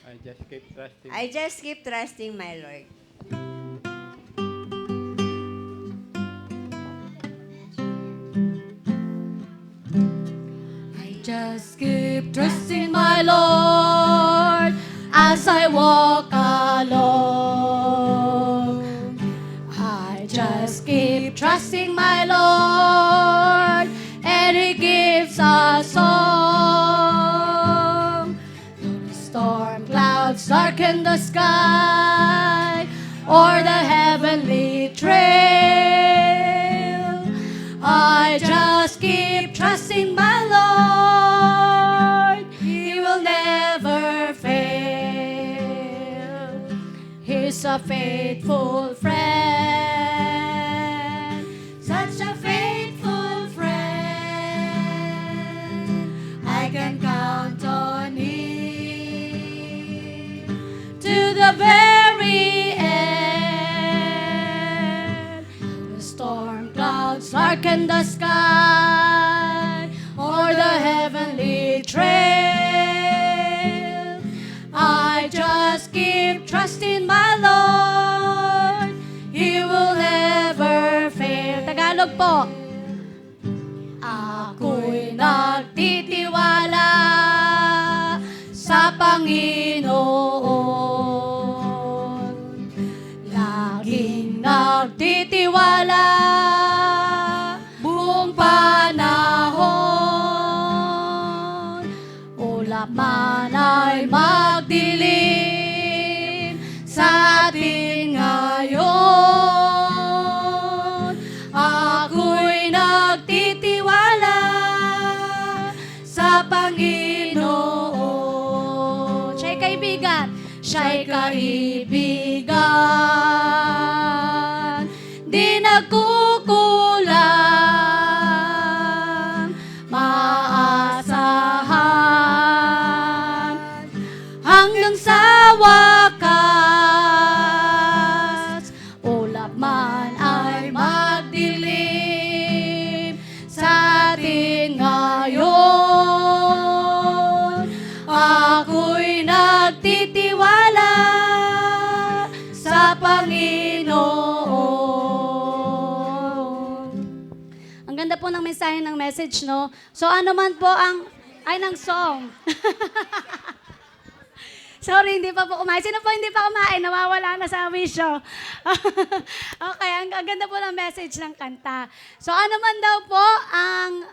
I just keep trusting. I just keep trusting my Lord. I just keep trusting my Lord as I walk alone. I just keep trusting my Lord, and He gives us song. Though the storm clouds darken the sky, or the heavenly trail, I just keep trusting my Lord. He will never fail. He's a faithful friend, such a faithful friend. I can count on Him to the very end. The storm clouds darken the sky, or the heavenly trail, I just keep trusting my Lord. He will never fail. Tagalog po. Ako'y nagtitiwala sa Panginoon. Laging nagtitiwala buong panahon. Ulap man ay magdilim sa atin ngayon, ako'y nagtitiwala sa Panginoon. Siya'y kaibigan, siya'y kaibigan, di nagkukulang, maasahan hanggang sa wakas. Ulap man ay magdilim sa atin ngayon, ako'y nagtitiwala sa Panginoon. Ang ganda po ng mensahe ng message, no? So ano man po ang, ay ng song. Sorry, hindi pa po kumain. Sino po hindi pa kumain? Nawawala na sa wisyo. Okay, ang ganda po ng message ng kanta. So ano man daw po ang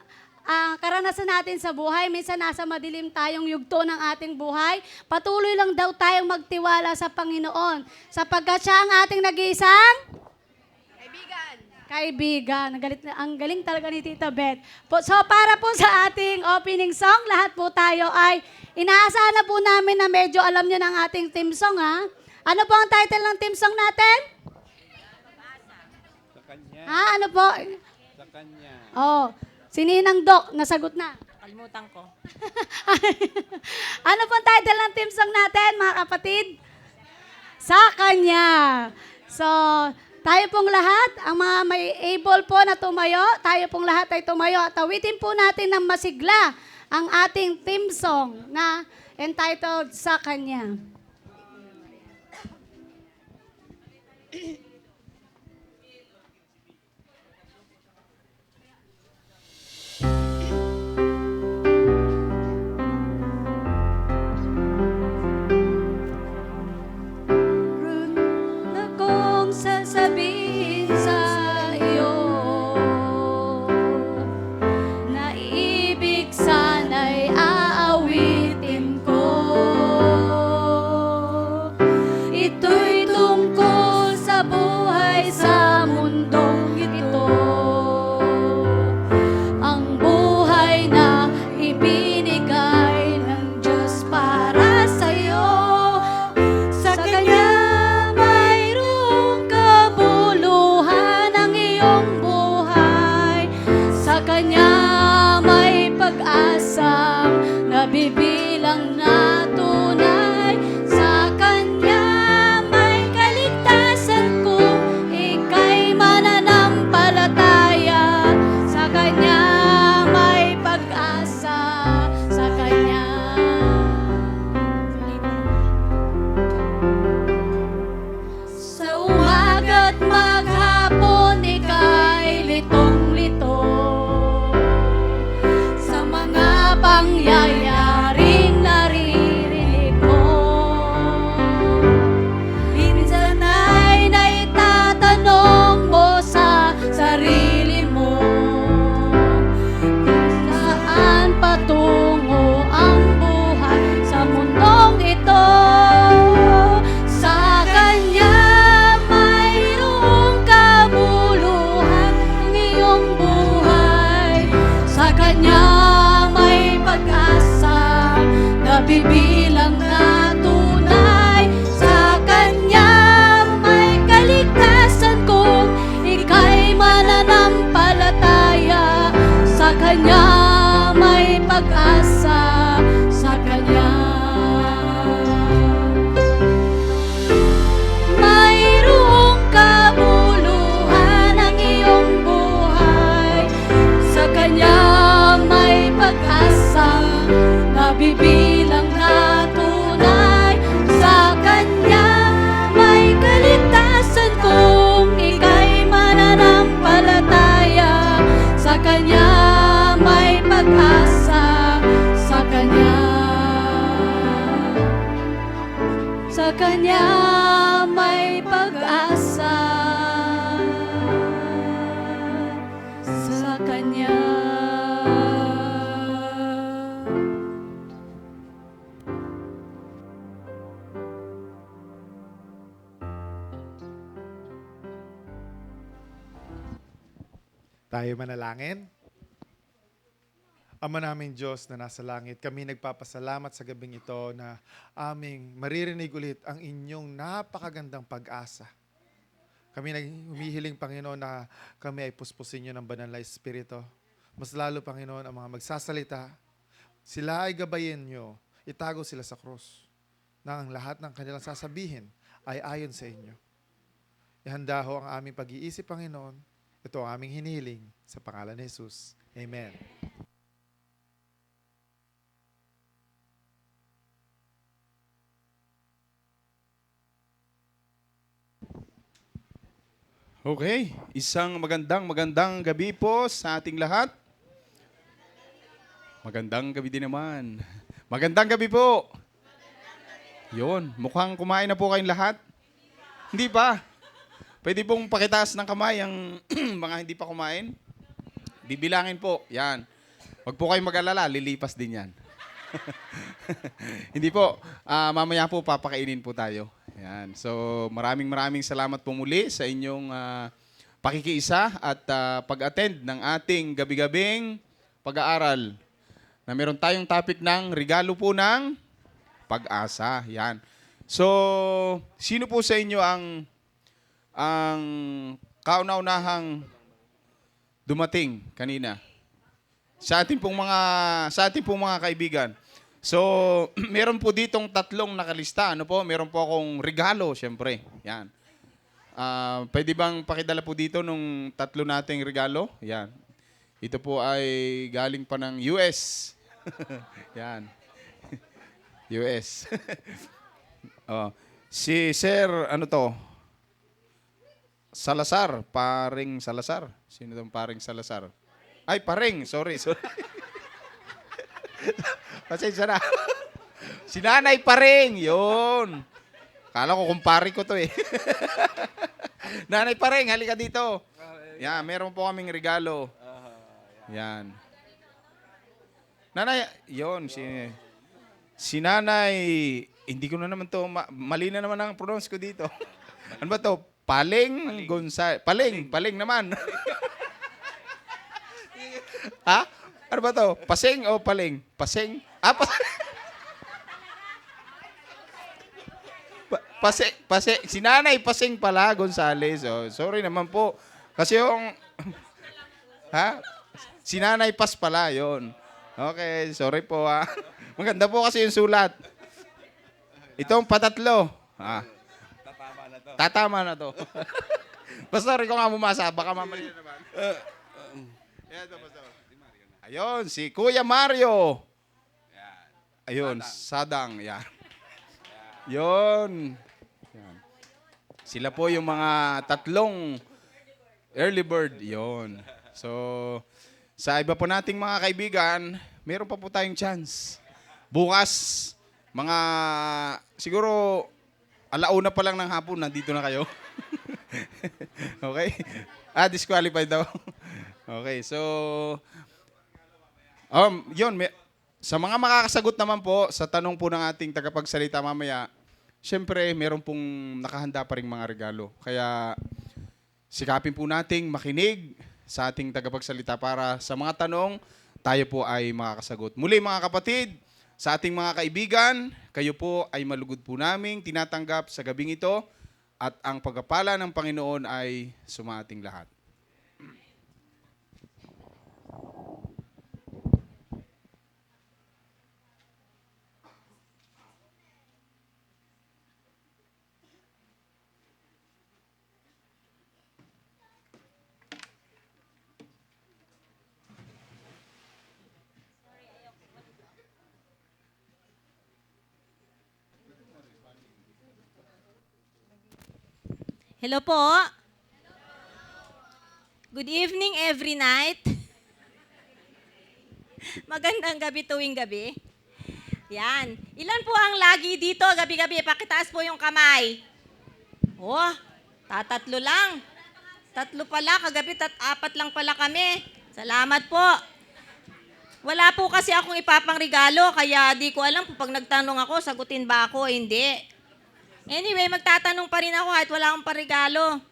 karanasan natin sa buhay, minsan nasa madilim tayong yugto ng ating buhay, patuloy lang daw tayong magtiwala sa Panginoon, sapagkat siya ang ating nag-iisang kaibigan. Ang galing talaga ni Tita Beth. So para po sa ating opening song, lahat po tayo ay inaasahan na po namin na medyo alam nyo ng ating theme song, ha? Ano po ang title ng theme song natin? Sa Kanya. Ha? Ano po? Sa Kanya. Oh, si Ninang Doc, nasagot na. Kalimutan ko. Ano po ang title ng theme song natin, mga kapatid? Sa Kanya. So, tayo pong lahat, ang mga may able po na tumayo, tayo pong lahat ay tumayo at awitin po natin ng masigla ang ating theme song na entitled Sa Kanya. Na kong sasabihin sa iyo na ibig sana'y aawitin ko. Ito'y tungkol sa buhay sa Kanya may pag-asa. Sa Kanya. Tayo manalangin. Ama naming Diyos na nasa langit, kami nagpapasalamat sa gabing ito na aming maririnig ulit ang inyong napakagandang pag-asa. Kami humihiling, Panginoon, na kami ay puspusin nyo ng banal na Espiritu. Mas lalo, Panginoon, ang mga magsasalita, sila ay gabayin nyo, itago sila sa krus, na ang lahat ng kanilang sasabihin ay ayon sa inyo. Ihanda ho ang aming pag-iisip, Panginoon. Ito ang aming hinihiling sa pangalan ni Jesus. Amen. Okay, isang magandang gabi po sa ating lahat. Magandang gabi din naman. Magandang gabi po. Yun, mukhang kumain na po kayong lahat. Hindi pa. Pwede pong pakitaas ng kamay ang mga hindi pa kumain. Bibilangin po, yan. Huwag po kayong mag-alala, lilipas din yan. Hindi po, mamaya po papakainin po tayo. Yan. So maraming salamat po muli sa inyong pakikiisa at pag-attend ng ating gabi-gabing pag-aaral. Na meron tayong topic ng regalo po ng pag-asa. Yan. So, sino po sa inyo ang kauna-unahang dumating kanina? Sa ating pong mga kaibigan. So, meron po ditong tatlong nakalista. Ano po? Meron po akong regalo, syempre. Yan. Pwede bang pakidala po dito nung tatlo nating regalo? Yan. Ito po ay galing pa ng US. Yan. US. Si Sir, ano to? Salazar. Paring Salazar. Sino tong Paring Salazar? Ay, Paring. Sorry. Pasensya na. Si Nanay Paring. Yun. Kala ko kumpari ko to eh. Nanay Paring, halika dito. Yan, meron po kaming regalo. Yan. Nanay, yun. Si Nanay, hindi ko na naman to, mali na naman ang pronounce ko dito. Ano ba to? Paling Gonzales. Paling naman. Ha? Ano ba to? Pasing o paling? Pasing? Pasing. Si Nanay Pasing pala, Gonzales. Oh, sorry naman po. Kasi yung... Ha? Si Nanay Pas pala, yon. Okay, sorry po ha. Maganda po kasi yung sulat. Itong patatlo. Tatama na to. Basta rin ko nga bumasa, baka mamali na naman. Ayun, si Kuya Mario. Ayun, Sadang. Yan. Yun. Yan. Sila po yung mga tatlong early bird. Yun. So, sa iba po nating mga kaibigan, meron pa po tayong chance. Bukas, mga siguro alauna pa lang ng hapon, nandito na kayo. Okay? Disqualified daw. Okay, so yun, sa mga makakasagot naman po sa tanong po ng ating tagapagsalita mamaya, syempre meron pong nakahanda pa ring mga regalo. Kaya sikapin po nating makinig sa ating tagapagsalita para sa mga tanong, tayo po ay makakasagot. Muli mga kapatid, sa ating mga kaibigan, kayo po ay malugod po naming tinatanggap sa gabing ito at ang pagpapala ng Panginoon ay sumaating lahat. Hello po. Good evening every night. Magandang gabi tuwing gabi. Yan. Ilan po ang lagi dito gabi-gabi? Pakitaas po yung kamay. Oh, tatatlo lang. Tatlo pala, kagabi 4 lang pala kami. Salamat po. Wala po kasi akong ipapang regalo, kaya di ko alam kung pag nagtanong ako, sagutin ba ako o hindi. Anyway, magtatanong pa rin ako kahit wala akong parigalo.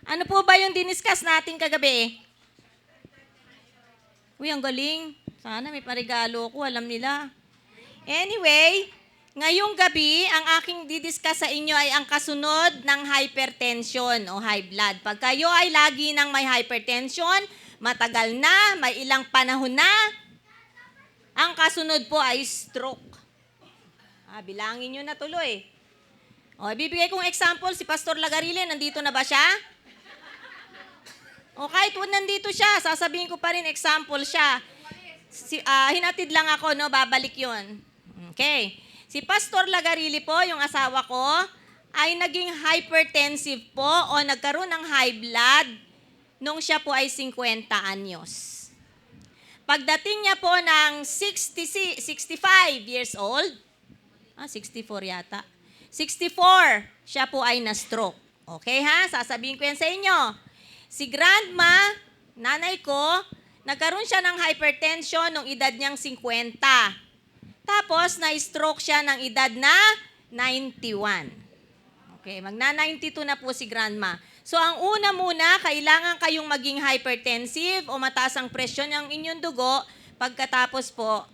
Ano po ba yung diniscuss natin kagabi? Uy, ang galing. Sana may parigalo ko, alam nila. Anyway, ngayong gabi, ang aking didiscuss sa inyo ay ang kasunod ng hypertension o high blood. Pag kayo ay lagi ng may hypertension, matagal na, may ilang panahon na, ang kasunod po ay stroke. Bilangin nyo na tuloy. O, bibigay kong example, si Pastor Lagarile, nandito na ba siya? O, kahit nandito siya, sasabihin ko pa rin example siya. Hinatid lang ako, no? Babalik yun. Okay. Si Pastor Lagarile po, yung asawa ko, ay naging hypertensive po o nagkaroon ng high blood nung siya po ay 50 anyos. Pagdating niya po ng 65 years old, 64 yata, 64, siya po ay na-stroke. Okay ha? Sasabihin ko yan sa inyo. Si grandma, nanay ko, nagkaroon siya ng hypertension nung edad niyang 50. Tapos, na-stroke siya ng edad na 91. Okay, magna-92 na po si grandma. So, ang una muna, kailangan kayong maging hypertensive o mataas ang presyon ng inyong dugo. Pagkatapos po,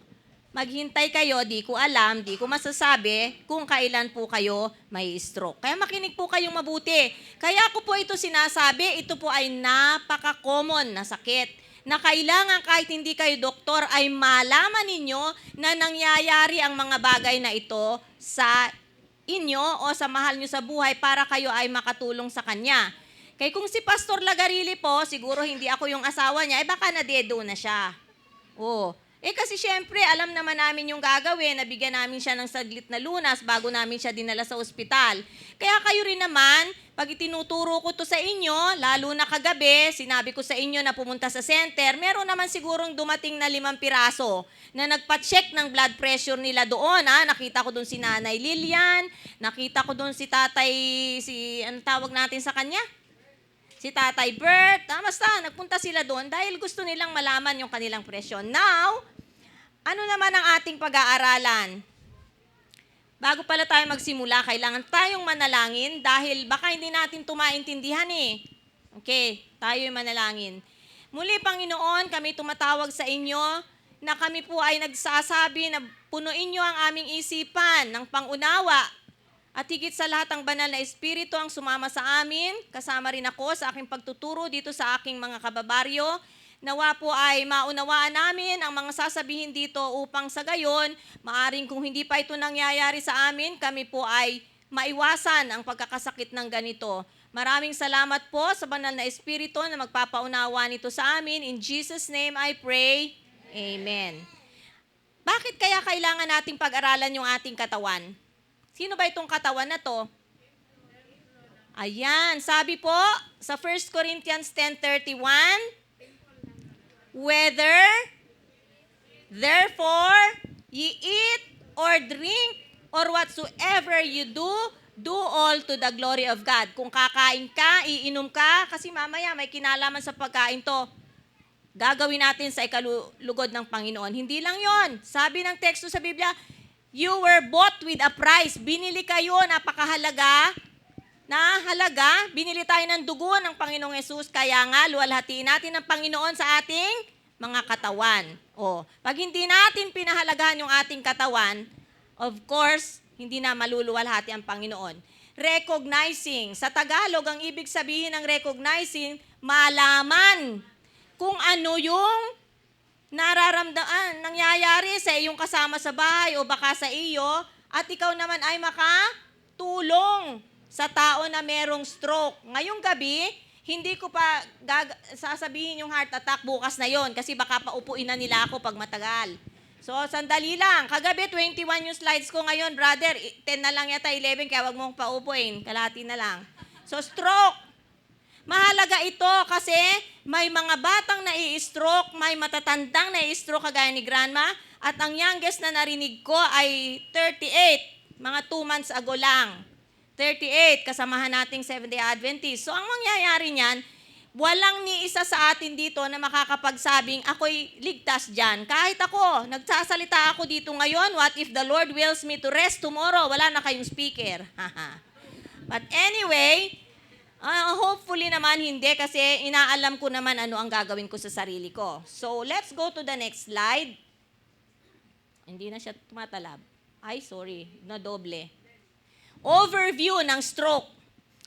maghintay kayo, di ko alam, di ko masasabi kung kailan po kayo may stroke. Kaya makinig po kayong mabuti. Kaya ko po ito sinasabi, ito po ay napaka-common na sakit na kailangan kahit hindi kayo doktor ay malaman ninyo na nangyayari ang mga bagay na ito sa inyo o sa mahal nyo sa buhay para kayo ay makatulong sa kanya. Kaya kung si Pastor Lagarile po, siguro hindi ako yung asawa niya, baka na-dedo na siya. Kasi syempre, alam naman namin yung gagawin, nabigyan namin siya ng saglit na lunas bago namin siya dinala sa ospital. Kaya kayo rin naman, pag itinuturo ko to sa inyo, lalo na kagabi, sinabi ko sa inyo na pumunta sa center, meron naman sigurong dumating na 5 piraso na nagpa-check ng blood pressure nila doon. Nakita ko doon si Nanay Lilian, nakita ko doon si Tatay, ano tawag natin sa kanya? Si Tatay Bert. Basta, nagpunta sila doon dahil gusto nilang malaman yung kanilang presyon. Now, ano naman ang ating pag-aaralan? Bago pala tayo magsimula, kailangan tayong manalangin dahil baka hindi natin ito maintindihan eh. Okay, tayo yung manalangin. Muli, Panginoon, kami tumatawag sa inyo na kami po ay nagsasabi na punuin nyo ang aming isipan ng pangunawa at higit sa lahat ang banal na espiritu ang sumama sa amin, kasama rin ako sa aking pagtuturo dito sa aking mga kababaryo. Nawa po ay maunawaan namin ang mga sasabihin dito upang sa gayon, maaring kung hindi pa ito nangyayari sa amin, kami po ay maiwasan ang pagkakasakit ng ganito. Maraming salamat po sa banal na espiritu na magpapaunawa nito sa amin. In Jesus' name I pray. Amen. Bakit kaya kailangan nating pag-aralan yung ating katawan? Sino ba itong katawan na to? Ayan, sabi po sa 1 Corinthians 10:31, whether, therefore, ye eat or drink or whatsoever you do, do all to the glory of God. Kung kakain ka, iinom ka, kasi mamaya may kinalaman sa pagkain to. Gagawin natin sa ikalugod ng Panginoon. Hindi lang yon. Sabi ng teksto sa Biblia, you were bought with a price. Binili kayo, napakahalaga na halaga. Binili tayo ng dugo ng Panginoong Yesus. Kaya nga, luwalhatiin natin ng Panginoon sa ating mga katawan. Pag hindi natin pinahalagahan yung ating katawan, of course, hindi na maluluwalhati ang Panginoon. Recognizing. Sa Tagalog, ang ibig sabihin ng recognizing, malaman kung ano yung nararamdaman, nangyayari sa iyong kasama sa bahay o baka sa iyo, at ikaw naman ay makatulong sa tao na merong stroke. Ngayong gabi, hindi ko pa sasabihin yung heart attack bukas na yon kasi baka paupuin na nila ako pag matagal. So, sandali lang. Kagabi, 21 yung slides ko ngayon, brother. 10 na lang yata, 11, kaya wag mong paupuin. Kalahati na lang. So, stroke. Mahalaga ito kasi may mga batang nai-stroke, may matatandang nai-stroke kagaya ni Grandma, at ang youngest na narinig ko ay 38, mga 2 months ago lang. 38, kasamahan nating Seventh-day Adventist. So ang mangyayari niyan, walang ni isa sa atin dito na makakapagsabing ako'y ligtas dyan. Kahit ako, nagsasalita ako dito ngayon, what if the Lord wills me to rest tomorrow? Wala na kayong speaker. But anyway, hopefully naman hindi kasi inaalam ko naman ano ang gagawin ko sa sarili ko. So let's go to the next slide. Hindi na siya tumatalab. Ay, sorry, na doble. Overview ng stroke.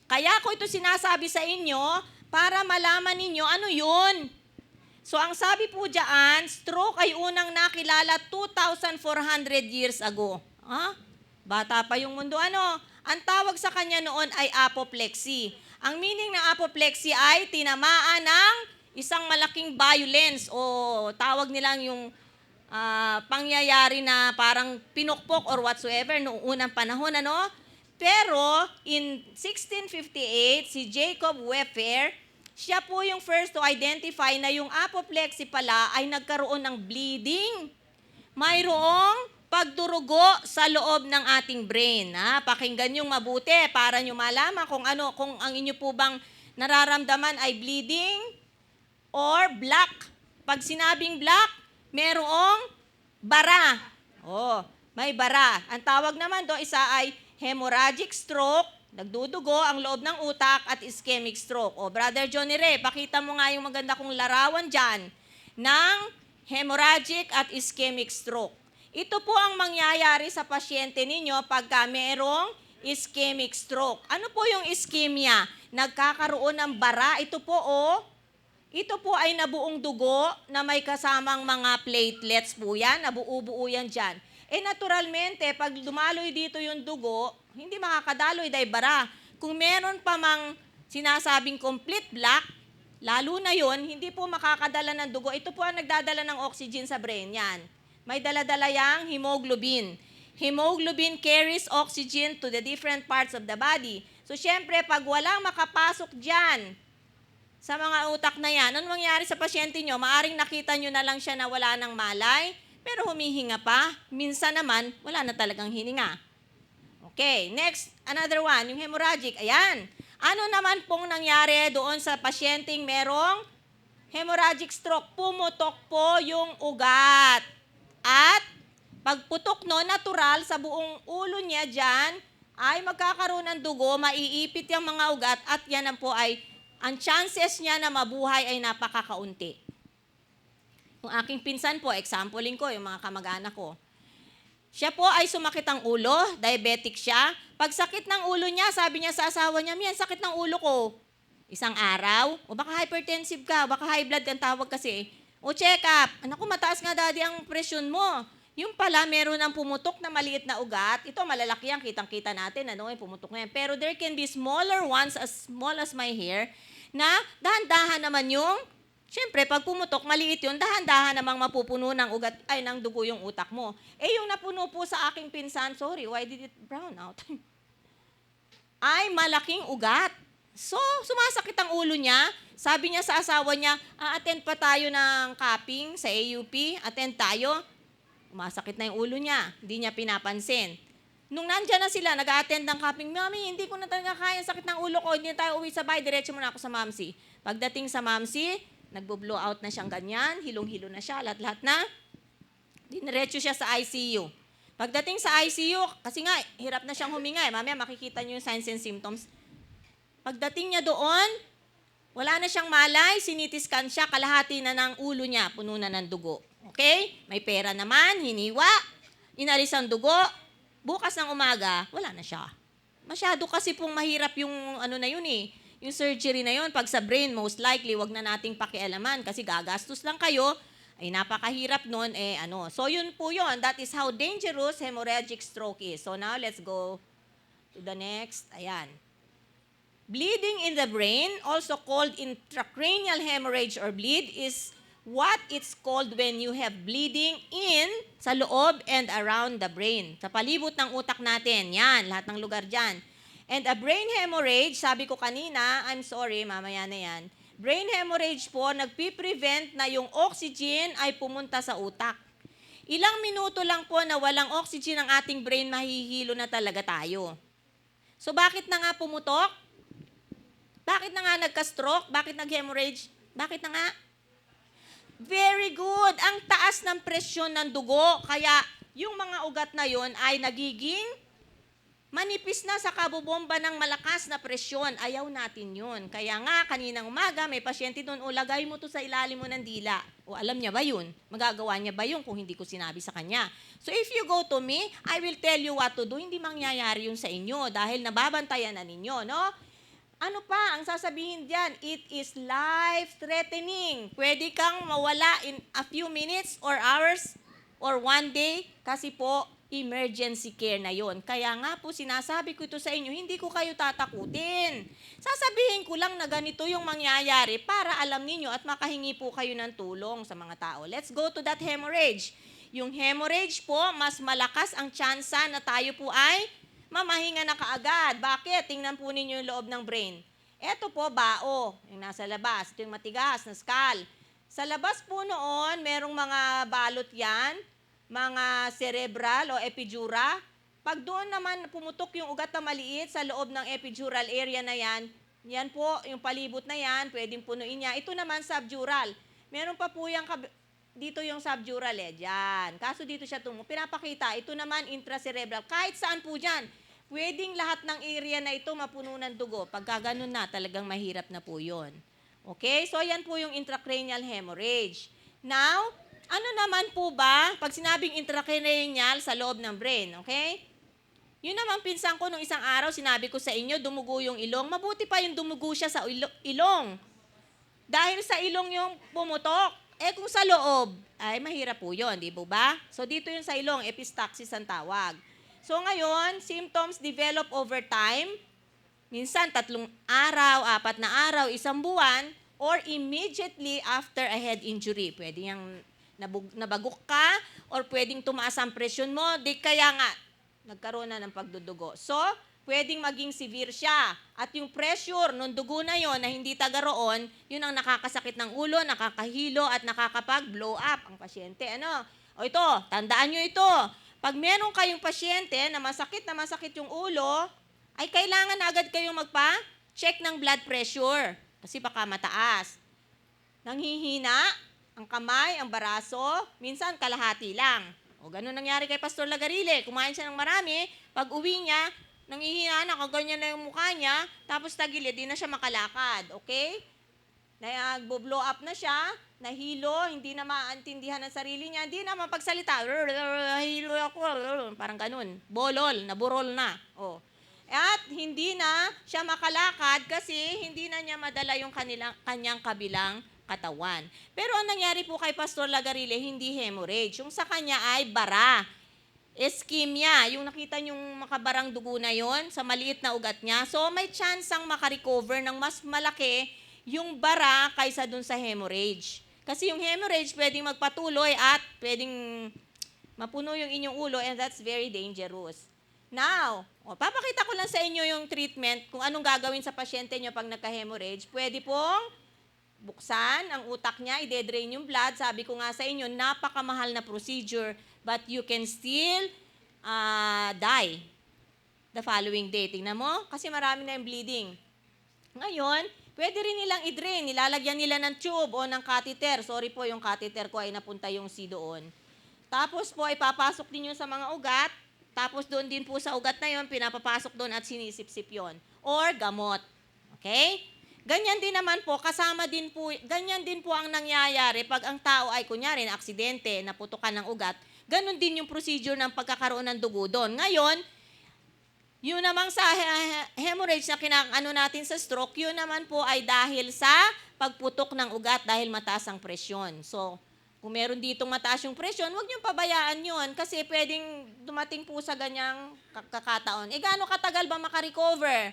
Kaya ko ito sinasabi sa inyo para malaman ninyo ano yun. So ang sabi po dyan, stroke ay unang nakilala 2,400 years ago. Bata pa yung mundo. Ang tawag sa kanya noon ay apoplexy. Ang meaning ng apoplexy ay tinamaan ng isang malaking violence o tawag nilang yung pangyayari na parang pinukpok or whatsoever noong unang panahon. Pero in 1658, si Jacob Wepfer, siya po yung first to identify na yung apoplexy pala ay nagkaroon ng bleeding. Mayroong pagdurugo sa loob ng ating brain. Pakinggan yung mabuti para nyo malaman kung ang inyo po bang nararamdaman ay bleeding or black. Pag sinabing black, merong bara. May bara. Ang tawag naman do isa ay hemorrhagic stroke, nagdudugo ang loob ng utak, at ischemic stroke. Brother Johnny Ray, pakita mo nga yung maganda kong larawan dyan ng hemorrhagic at ischemic stroke. Ito po ang mangyayari sa pasyente ninyo pagka merong ischemic stroke. Ano po yung ischemia? Nagkakaroon ng bara. Ito po ay nabuong dugo na may kasamang mga platelets po yan. Nabuo-buo yan dyan. Naturalmente, pag dumaloy dito yung dugo, hindi makakadaloy dahil bara. Kung meron pa mang sinasabing complete black, lalo na yon, hindi po makakadala ng dugo. Ito po ang nagdadala ng oxygen sa brain. Yan. May daladala yang hemoglobin. Hemoglobin carries oxygen to the different parts of the body. So, syempre, pag walang makapasok dyan sa mga utak na yan, ano mangyari sa pasyente nyo? Maaring nakita nyo na lang siya na wala ng malay, pero humihinga pa. Minsan naman, wala na talagang hininga. Okay, next, another one, yung hemorrhagic. Ayan. Ano naman pong nangyari doon sa pasyenteng merong hemorrhagic stroke? Pumutok po yung ugat. At pagputok natural sa buong ulo niya dyan, ay magkakaroon ng dugo, maiipit yung mga ugat, at yan ang chances niya na mabuhay ay napakakaunti. Yung aking pinsan po, examplein ko, yung mga kamag-anak ko. Siya po ay sumakit ang ulo, diabetic siya. Pag sakit ng ulo niya, sabi niya sa asawa niya, "Mian, sakit ng ulo ko." Isang araw, o baka hypertensive ka, baka high blood ang tawag kasi. O check up, anak ko, mataas nga daddy ang presyon mo. Yung pala, meron ng pumutok na maliit na ugat. Ito, malalaki yan, kitang-kita natin, yung pumutok na yan. Pero there can be smaller ones, as small as my hair, na dahan-dahan naman yung, syempre, pag pumutok, maliit yun, dahan-dahan namang mapupuno ng ugat, ng dugo yung utak mo. Yung napuno po sa aking pinsan, sorry, why did it brown out? Ay malaking ugat. So, sumasakit ang ulo niya. Sabi niya sa asawa niya, attend pa tayo ng cupping sa AUP, attend tayo. Umasakit na yung ulo niya, hindi niya pinapansin. Nung nandyan na sila, nag-attend ng cupping, "Mami, hindi ko na talaga kaya, sakit ng ulo ko, hindi na tayo uwi sa bahay, diretso muna ako sa Mamsi." Pagdating sa Mamsi, nagbo-blow out na siyang ganyan, hilong-hilo na siya, lahat-lahat na. Diniretso siya sa ICU. Pagdating sa ICU, kasi nga, hirap na siyang huminga. Mamaya makikita niyo yung signs and symptoms. Pagdating niya doon, wala na siyang malay, sinitiskan siya, kalahati na ng ulo niya, puno na ng dugo. Okay? May pera naman, hiniwa, inalis ang dugo, bukas ng umaga, wala na siya. Masyado kasi pong mahirap yung yung surgery na yun. Pag sa brain, most likely, wag na nating pakialaman kasi gagastos lang kayo, ay napakahirap nun, So yun po yun. That is how dangerous hemorrhagic stroke is. So now, let's go to the next. Ayan. Bleeding in the brain, also called intracranial hemorrhage or bleed, is what it's called when you have bleeding sa loob and around the brain. Sa palibot ng utak natin, yan, lahat ng lugar dyan. And a brain hemorrhage, sabi ko kanina, I'm sorry, mamaya na yan. Brain hemorrhage po, nagpiprevent na yung oxygen ay pumunta sa utak. Ilang minuto lang po na walang oxygen ang ating brain, mahihilo na talaga tayo. So bakit na nga pumutok? Bakit na nga nagka-stroke? Bakit nag-hemorrhage? Bakit na nga? Very good. Ang taas ng presyon ng dugo. Kaya yung mga ugat na yon ay nagiging manipis na sa kabubomba ng malakas na presyon. Ayaw natin yun. Kaya nga, kaninang umaga, may pasyente doon, o lagay mo to sa ilalim mo ng dila. O alam niya ba yun? Magagawa niya ba yun kung hindi ko sinabi sa kanya? So if you go to me, I will tell you what to do. Hindi mangyayari yun sa inyo dahil nababantayan na ninyo, no? Ano pa ang sasabihin diyan? It is life-threatening. Pwede kang mawala in a few minutes or hours or one day kasi po emergency care na yon. Kaya nga po sinasabi ko ito sa inyo, hindi ko kayo tatakutin. Sasabihin ko lang na ganito yung mangyayari para alam ninyo at makahingi po kayo ng tulong sa mga tao. Let's go to that hemorrhage. Yung hemorrhage po, mas malakas ang tsansa na tayo po ay mamahinga na kaagad. Bakit? Tingnan po ninyo yung loob ng brain. Ito po, bao, yung nasa labas. Ito yung matigas na skull. Sa labas po noon, merong mga balot yan, mga cerebral o epidural. Pag doon naman pumutok yung ugat na maliit sa loob ng epidural area na yan, yan po, yung palibot na yan, pwedeng punuin niya. Ito naman subdural. Meron pa po yung dito yung subdural dyan. Kaso dito siya pinapakita. Ito naman intracerebral. Kahit saan po dyan. Pwedeng lahat ng area na ito mapuno ng dugo. Pagka ganun na, talagang mahirap na po yun. Okay? So, yan po yung intracranial hemorrhage. Now, ano naman po ba pag sinabing intracranial sa loob ng brain? Okay? Yun naman pinsan ko nung isang araw, sinabi ko sa inyo, dumugo yung ilong. Mabuti pa yung dumugo siya sa ilong. Dahil sa ilong yung pumutok. Kung sa loob, ay mahirap po yun, di ba? So, dito yung sa ilong, epistaxis ang tawag. So, ngayon, symptoms develop over time. Minsan, 3 araw, 4 na araw, 1 buwan, or immediately after a head injury. Pwede yung nabagok ka, or pwedeng tumaas ang presyon mo, di kaya nga, nagkaroon na ng pagdudugo. So, pwedeng maging severe siya. At yung pressure ng dugo na yon na hindi taga roon, yun ang nakakasakit ng ulo, nakakahilo, at nakakapag-blow up ang pasyente. Ano? O ito, tandaan nyo ito. Pag meron kayong pasyente na masakit yung ulo, ay kailangan na agad kayong magpa-check ng blood pressure. Kasi baka mataas. Nanghihina, ang kamay, ang baraso, minsan kalahati lang. O ganun nangyari kay Pastor Lagarile. Kumain siya ng marami, pag uwi niya, nanghihina na, kaganyan na yung mukha niya, tapos tagilid, di na siya makalakad. Okay? Nag-blow up na siya, nahilo, hindi na maintindihan ng sarili niya, hindi na mapagsalita. Hilo ako, parang ganun. Bolol, naburol na. Oh. At hindi na siya makalakad kasi hindi na niya madala yung kanyang kabilang katawan. Pero ang nangyari po kay Pastor Lagarile, hindi hemorrhage. Yung sa kanya ay bara. Ischemia, yung nakita yung makabarang dugo na yon sa maliit na ugat niya. So may chance ang makarecover ng mas malaki yung bara kaysa dun sa hemorrhage. Kasi yung hemorrhage pwedeng magpatuloy at pwedeng mapuno yung inyong ulo and that's very dangerous. Now, papakita ko lang sa inyo yung treatment kung anong gagawin sa pasyente nyo pag nagka-hemorrhage. Pwede pong buksan ang utak niya, i-drain yung blood. Sabi ko nga sa inyo, napakamahal na procedure but you can still die the following day. Tingnan mo, kasi marami na yung bleeding. Ngayon, pwede rin nilang i-drain. Nilalagyan nila ng tube o ng catheter. Sorry po, yung catheter ko ay napunta yung C doon. Tapos po, ipapasok din yun sa mga ugat. Tapos doon din po sa ugat na yun, pinapapasok doon at sinisip-sip yun. Or gamot. Okay? Ganyan din naman po, ganyan din po ang nangyayari pag ang tao ay kunyari na aksidente, naputukan ng ugat. Ganon din yung procedure ng pagkakaroon ng dugo doon. Ngayon, yun namang sa hemorrhage na kinakano natin sa stroke, yun naman po ay dahil sa pagputok ng ugat dahil mataas ang presyon. So, kung meron ditong mataas yung presyon, huwag niyong pabayaan yun kasi pwedeng dumating po sa ganyang kakataon. Gaano katagal ba makarecover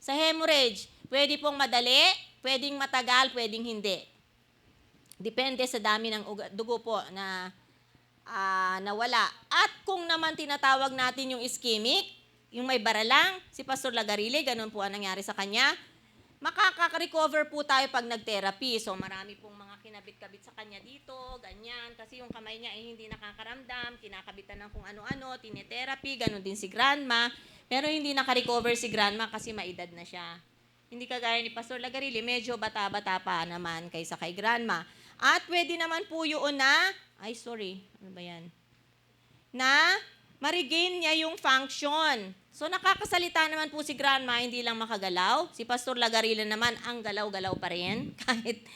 sa hemorrhage? Pwede pong madali, pwedeng matagal, pwedeng hindi. Depende sa dami ng dugo po na nawala. At kung naman tinatawag natin yung ischemic, yung may bara lang, si Pastor Lagarile, ganun po ang nangyari sa kanya. Makaka-recover po tayo pag nag-therapy. So marami pong mga kinabit-kabit sa kanya dito, ganyan. Kasi yung kamay niya ay hindi nakakaramdam, kinakabitan ng kung ano-ano, tinetherapy, ganun din si grandma. Pero hindi naka-recover si grandma kasi maedad na siya. Hindi kagaya ni Pastor Lagarile, medyo bata-bata pa naman kaysa kay grandma. At pwede naman po yun na, ano ba yan? Na ma-regain niya yung function. So nakakasalita naman po si grandma, hindi lang makagalaw. Si Pastor Lagarile naman, ang galaw-galaw pa rin. Kahit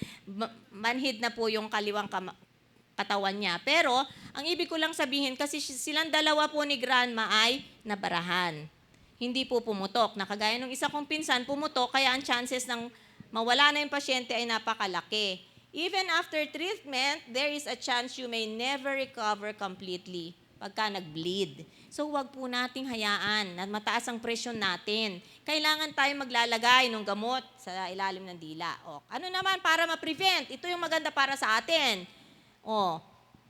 manhid na po yung kaliwang katawan niya. Pero, ang ibig ko lang sabihin, kasi silang dalawa po ni grandma ay nabarahan. Hindi po pumutok. Nakagaya nung isa kong pinsan, pumutok, kaya ang chances ng mawala na yung pasyente ay napakalaki. Even after treatment, there is a chance you may never recover completely pagka nag-bleed. So, huwag po nating hayaan na mataas ang presyon natin. Kailangan tayo maglalagay ng gamot sa ilalim ng dila. O, ano naman para ma-prevent? Ito yung maganda para sa atin. O,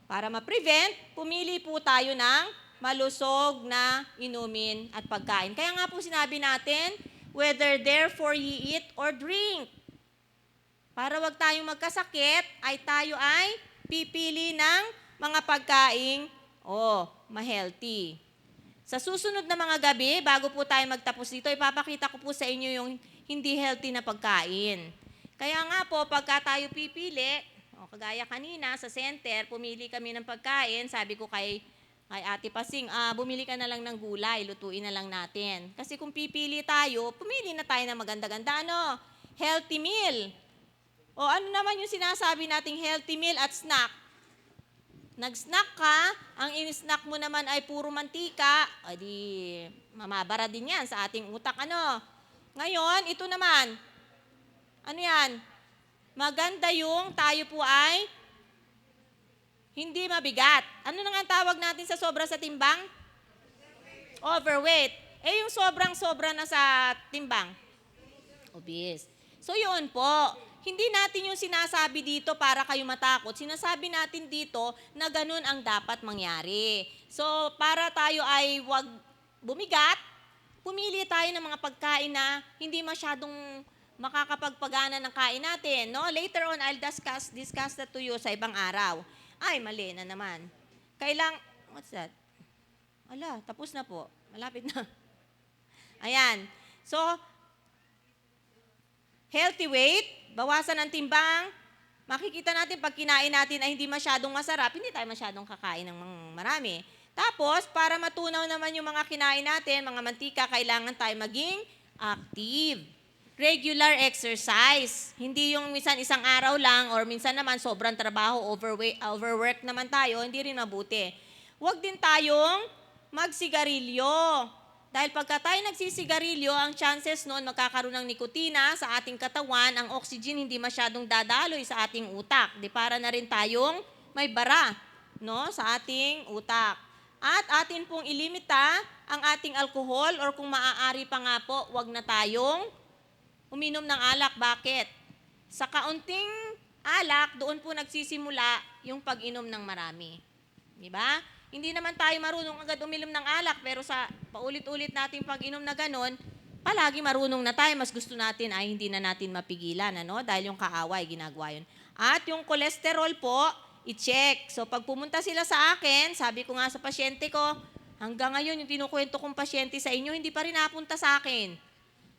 para ma-prevent, pumili po tayo ng malusog na inumin at pagkain. Kaya nga po sinabi natin, whether therefore ye eat or drink. Para wag tayong magkasakit, ay tayo ay pipili ng mga pagkaing ma-healthy. Sa susunod na mga gabi, bago po tayo magtapos dito, ipapakita ko po sa inyo yung hindi healthy na pagkain. Kaya nga po, pagka tayo pipili, kagaya kanina sa center, pumili kami ng pagkain, sabi ko kay Ate Pasing, bumili ka na lang ng gulay, lutuin na lang natin. Kasi kung pipili tayo, pumili na tayo ng maganda-ganda, healthy meal. O ano naman yung sinasabi nating healthy meal at snack? Nag-snack ka, ang in-snack mo naman ay puro mantika, di mamabara din yan sa ating utak. Ngayon, ito naman, ano yan? Maganda yung tayo po ay hindi mabigat. Ano na nga ang tawag natin sa sobra sa timbang? Overweight. Yung sobrang-sobra na sa timbang? Obese. So yun po. Hindi natin yung sinasabi dito para kayo matakot. Sinasabi natin dito na ganun ang dapat mangyari. So, para tayo ay wag bumigat, pumili tayo ng mga pagkain na hindi masyadong makakapagpagana ng kain natin. Later on, I'll discuss that to you sa ibang araw. Ay, mali na naman. What's that? Tapos na po. Malapit na. Ayan. So, healthy weight, bawasan ang timbang. Makikita natin pag kinain natin ay hindi masyadong masarap, hindi tayo masyadong kakain ng marami. Tapos, para matunaw naman yung mga kinain natin, mga mantika, kailangan tayo maging active. Regular exercise. Hindi yung minsan isang araw lang or minsan naman sobrang trabaho, overwork naman tayo, hindi rin mabuti. Huwag din tayong magsigarilyo. Dahil pagka tayo nagsisigarilyo, ang chances noon magkakaroon ng nikotina sa ating katawan, ang oxygen hindi masyadong dadaloy sa ating utak. Para na rin tayong may bara sa ating utak. At atin pong ilimita ang ating alcohol or kung maaari pa nga po, wag na tayong uminom ng alak. Bakit? Sa kaunting alak, doon po nagsisimula yung pag-inom ng marami. Diba? Hindi naman tayo marunong agad uminom ng alak, pero sa paulit-ulit nating pag-inom na ganon, palagi marunong na tayo. Mas gusto natin ay hindi na natin mapigilan, dahil yung kaaway, ginagawa yun. At yung cholesterol po, i-check. So pag pumunta sila sa akin, sabi ko nga sa pasyente ko, hanggang ngayon yung tinukwento kong pasyente sa inyo, hindi pa rin napunta sa akin.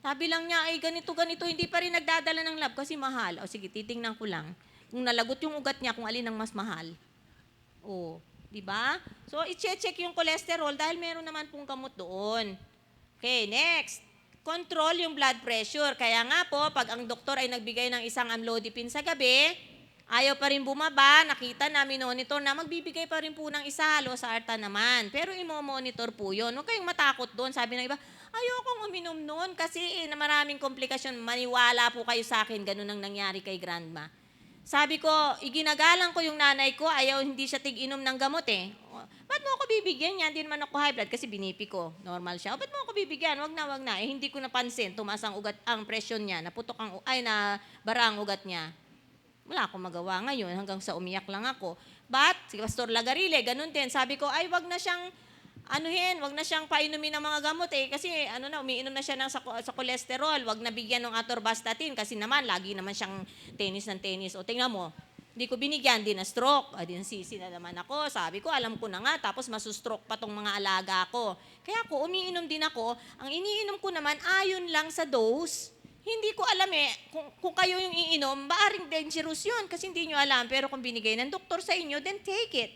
Sabi lang niya, ay ganito, hindi pa rin nagdadala ng lab kasi mahal. O sige, titingnan ko lang. Kung nalagot yung ugat niya, kung alin ang mas mahal. Diba? So, i-check yung cholesterol dahil meron naman pong gamot doon. Okay, next. Control yung blood pressure. Kaya nga po, pag ang doktor ay nagbigay ng isang amlodipine sa gabi, ayaw pa rin bumaba, nakita na, monitor na, magbibigay pa rin po ng isa, losartan naman. Pero imo-monitor po yun. Huwag kayong matakot doon. Sabi ng iba, ayokong uminom noon kasi na maraming komplikasyon. Maniwala po kayo sa akin, ganun ang nangyari kay grandma. Sabi ko, iginagalang ko yung nanay ko, ayaw hindi siya tig-inom ng gamot Ba't mo ako bibigyan yan? Hindi naman ako high blood kasi binipi ko. Normal siya. Ba't mo ako bibigyan? Wag na. Hindi ko napansin. Tumaas ang presyon niya. Bara ang ugat niya. Wala akong magawa ngayon hanggang sa umiyak lang ako. But, si Pastor Lagarile, ganun din. Sabi ko, ay wag na siyang wag na siyang painumin ng mga gamot kasi umiinom na siya sa cholesterol, wag na bigyan ng atorvastatin kasi naman lagi naman siyang tennis ng tennis. O tingnan mo, hindi ko binigyan, di na stroke, di na sisi na naman ako. Sabi ko, alam ko na nga, tapos masustroke pa tong mga alaga ko. Kaya ako, umiinom din ako. Ang iniinom ko naman, ayon lang sa dose. Hindi ko alam kung kayo yung iinom, maaring dangerous yun kasi hindi nyo alam. Pero kung binigay ng doktor sa inyo, then take it.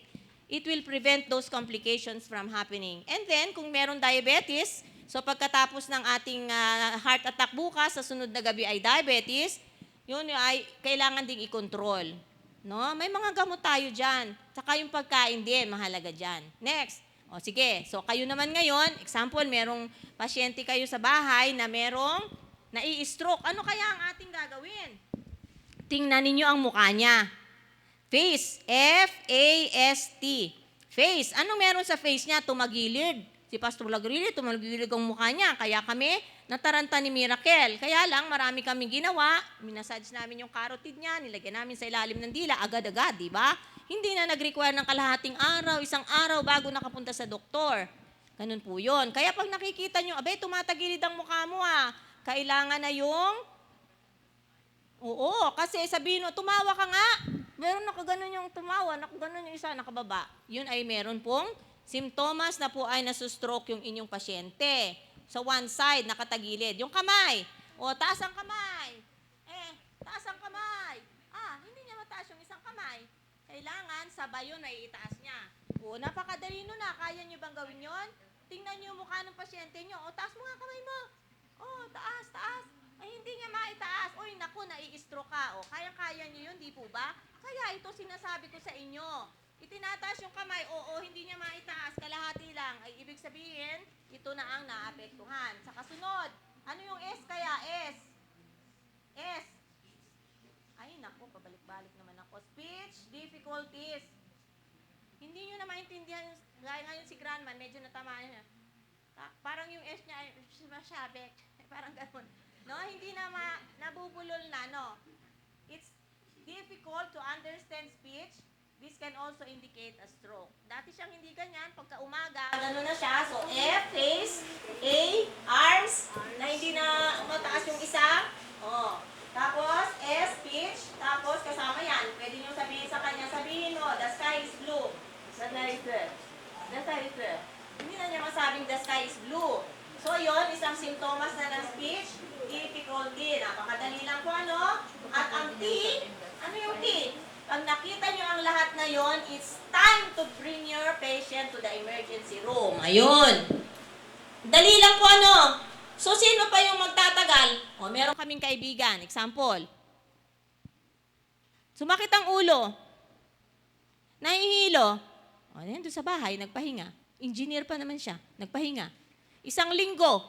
It will prevent those complications from happening. And then, kung meron diabetes, so pagkatapos ng ating heart attack bukas, sa sunod na gabi ay diabetes, yun ay kailangan ding i-control. No? May mga gamot tayo dyan. Saka yung pagkain din, mahalaga dyan. Next. O sige, so kayo naman ngayon, example, merong pasyente kayo sa bahay na merong nai-stroke. Ano kaya ang ating gagawin? Tingnan ninyo ang mukha niya. Face. F-A-S-T. Face. Anong meron sa face niya? Tumagilid. Si Pastor Lagrilli, tumagilid ang mukha niya. Kaya kami, nataranta ni Miracle. Kaya lang, marami kami ginawa. Minasage namin yung carotid niya, nilagyan namin sa ilalim ng dila, agad-agad, di ba? Hindi na nag-require ng kalahating araw, isang araw bago nakapunta sa doktor. Ganun po yun. Kaya pag nakikita nyo, tumatagilid ang mukha mo kailangan na yung... Oo, kasi sabihin mo, tumawa ka nga. Meron nakaganon yung tumawa, nakaganon yung isa, nakababa. Yun ay meron pong simptomas na po ay nasustroke yung inyong pasyente. Sa one side, nakatagilid. Yung kamay. O, taas ang kamay. Taas ang kamay. Hindi niya mataas yung isang kamay. Kailangan, sabay yun ay itaas niya. O, napakadali nun Kaya niyo bang gawin yun? Tingnan niyo yung mukha ng pasyente niyo. O, taas mo nga kamay mo. O, taas, taas. Ay, hindi niya maitaas. Uy, naku, nai-stroke ka. O, kaya-kaya niyo yun, di po ba? Kaya ito sinasabi ko sa inyo. Itinataas yung kamay, hindi niya maitaas, kalahati lang. Ay, ibig sabihin, ito na ang naapektuhan. Sa kasunod, ano yung S kaya? S. S. Ay, naku, pabalik-balik naman ako. Speech difficulties. Hindi niyo na maintindihan, gaya ngayon si Grandman, medyo natamaan niya. Parang yung S niya ay masabek. Parang gano'n. No, hindi na nabubulol na, no. It's difficult to understand speech. This can also indicate a stroke. Dati siyang hindi ganyan, pagka umaga, gano'n na siya. So, F, face, A, arms, na hindi na mataas yung isa. Tapos, S, speech, tapos kasama yan. Pwede nyo sabihin sa kanya, sabihin mo, the sky is blue. The sky is blue. The sky is blue. Hindi na niya masabing the sky is blue. So, yon isang simptomas na ng speech difficulty. Napakadali lang po, At ang T, ano yung T? Pag nakita nyo ang lahat na yon, it's time to bring your patient to the emergency room. Ayun. Dali lang po, So, sino pa yung magtatagal? Meron kaming kaibigan. Example. Sumakit ang ulo. Nahihilo. Nandun sa bahay, nagpahinga. Engineer pa naman siya. Nagpahinga. Isang linggo.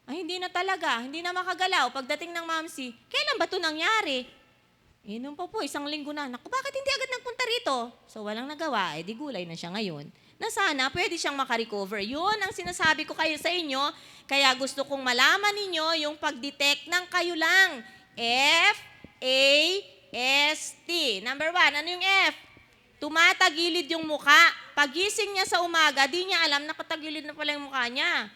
Hindi na talaga. Hindi na makagalaw. Pagdating ng mamsi, kailan ba ito nangyari? Nung pa po, isang linggo na. Naku, bakit hindi agad nagpunta rito? So, walang nagawa. Di gulay na siya ngayon. Na sana, pwede siyang makarecover. Yun ang sinasabi ko kayo sa inyo. Kaya gusto kong malaman ninyo yung pag-detect ng kayo lang. F, A, S, T. Number 1, ano yung F? Tumatagilid yung mukha. Pagising niya sa umaga, di niya alam, nakatagilid na pala yung mukha niya.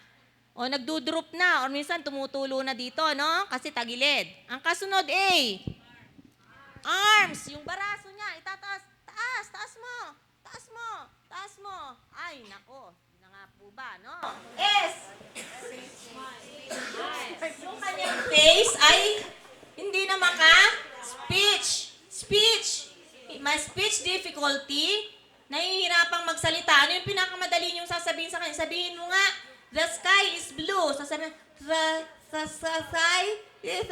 O nagdudrop na, or minsan tumutulo na dito, Kasi tagilid. Ang kasunod, A. Arms, yung baraso niya, itataas. Taas, taas mo. Taas mo. Taas mo. Ay, nako. Na nga po ba, S. Yung kanyang face ay hindi na speech. Speech. May speech difficulty, nahihirapang magsalita. Ano yung pinakamadali niyong sasabihin sa kanya? Sabihin mo nga, the sky is blue. Sasabihin, the sky is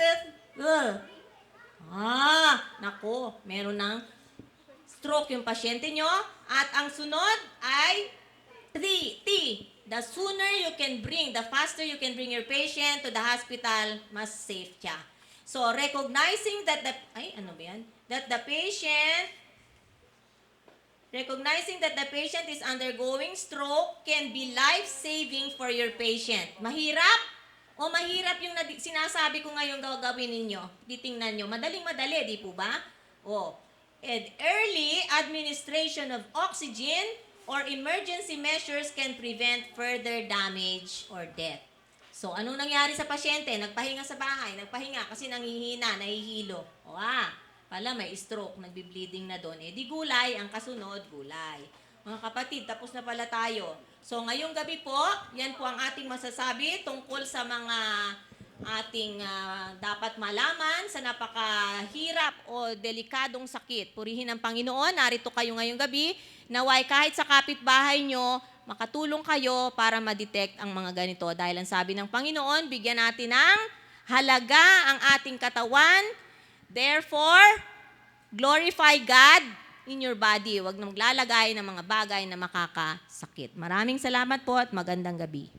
blue. Nako, meron ng stroke yung pasyente nyo. At ang sunod ay T. The sooner you can bring, the faster you can bring your patient to the hospital, mas safe siya. So, recognizing that the patient is undergoing stroke can be life-saving for your patient. Mahirap? O mahirap yung sinasabi ko ngayon gagawin ninyo? Titingnan nyo. Madaling-madali, di po ba? And early administration of oxygen or emergency measures can prevent further damage or death. So, anong nangyari sa pasyente? Nagpahinga sa bahay, nagpahinga kasi nangihina, nahihilo. Pala may stroke, nagbi-bleeding na doon. Di gulay, ang kasunod, gulay. Mga kapatid, tapos na pala tayo. So, ngayong gabi po, yan po ang ating masasabi tungkol sa mga ating dapat malaman sa napakahirap o delikadong sakit. Purihin ang Panginoon, narito kayo ngayong gabi. Naway kahit sa kapitbahay nyo, makatulong kayo para ma-detect ang mga ganito. Dahil ang sabi ng Panginoon, bigyan natin ng halaga ang ating katawan. Therefore, glorify God in your body. Huwag na maglalagay ng mga bagay na makakasakit. Maraming salamat po at magandang gabi.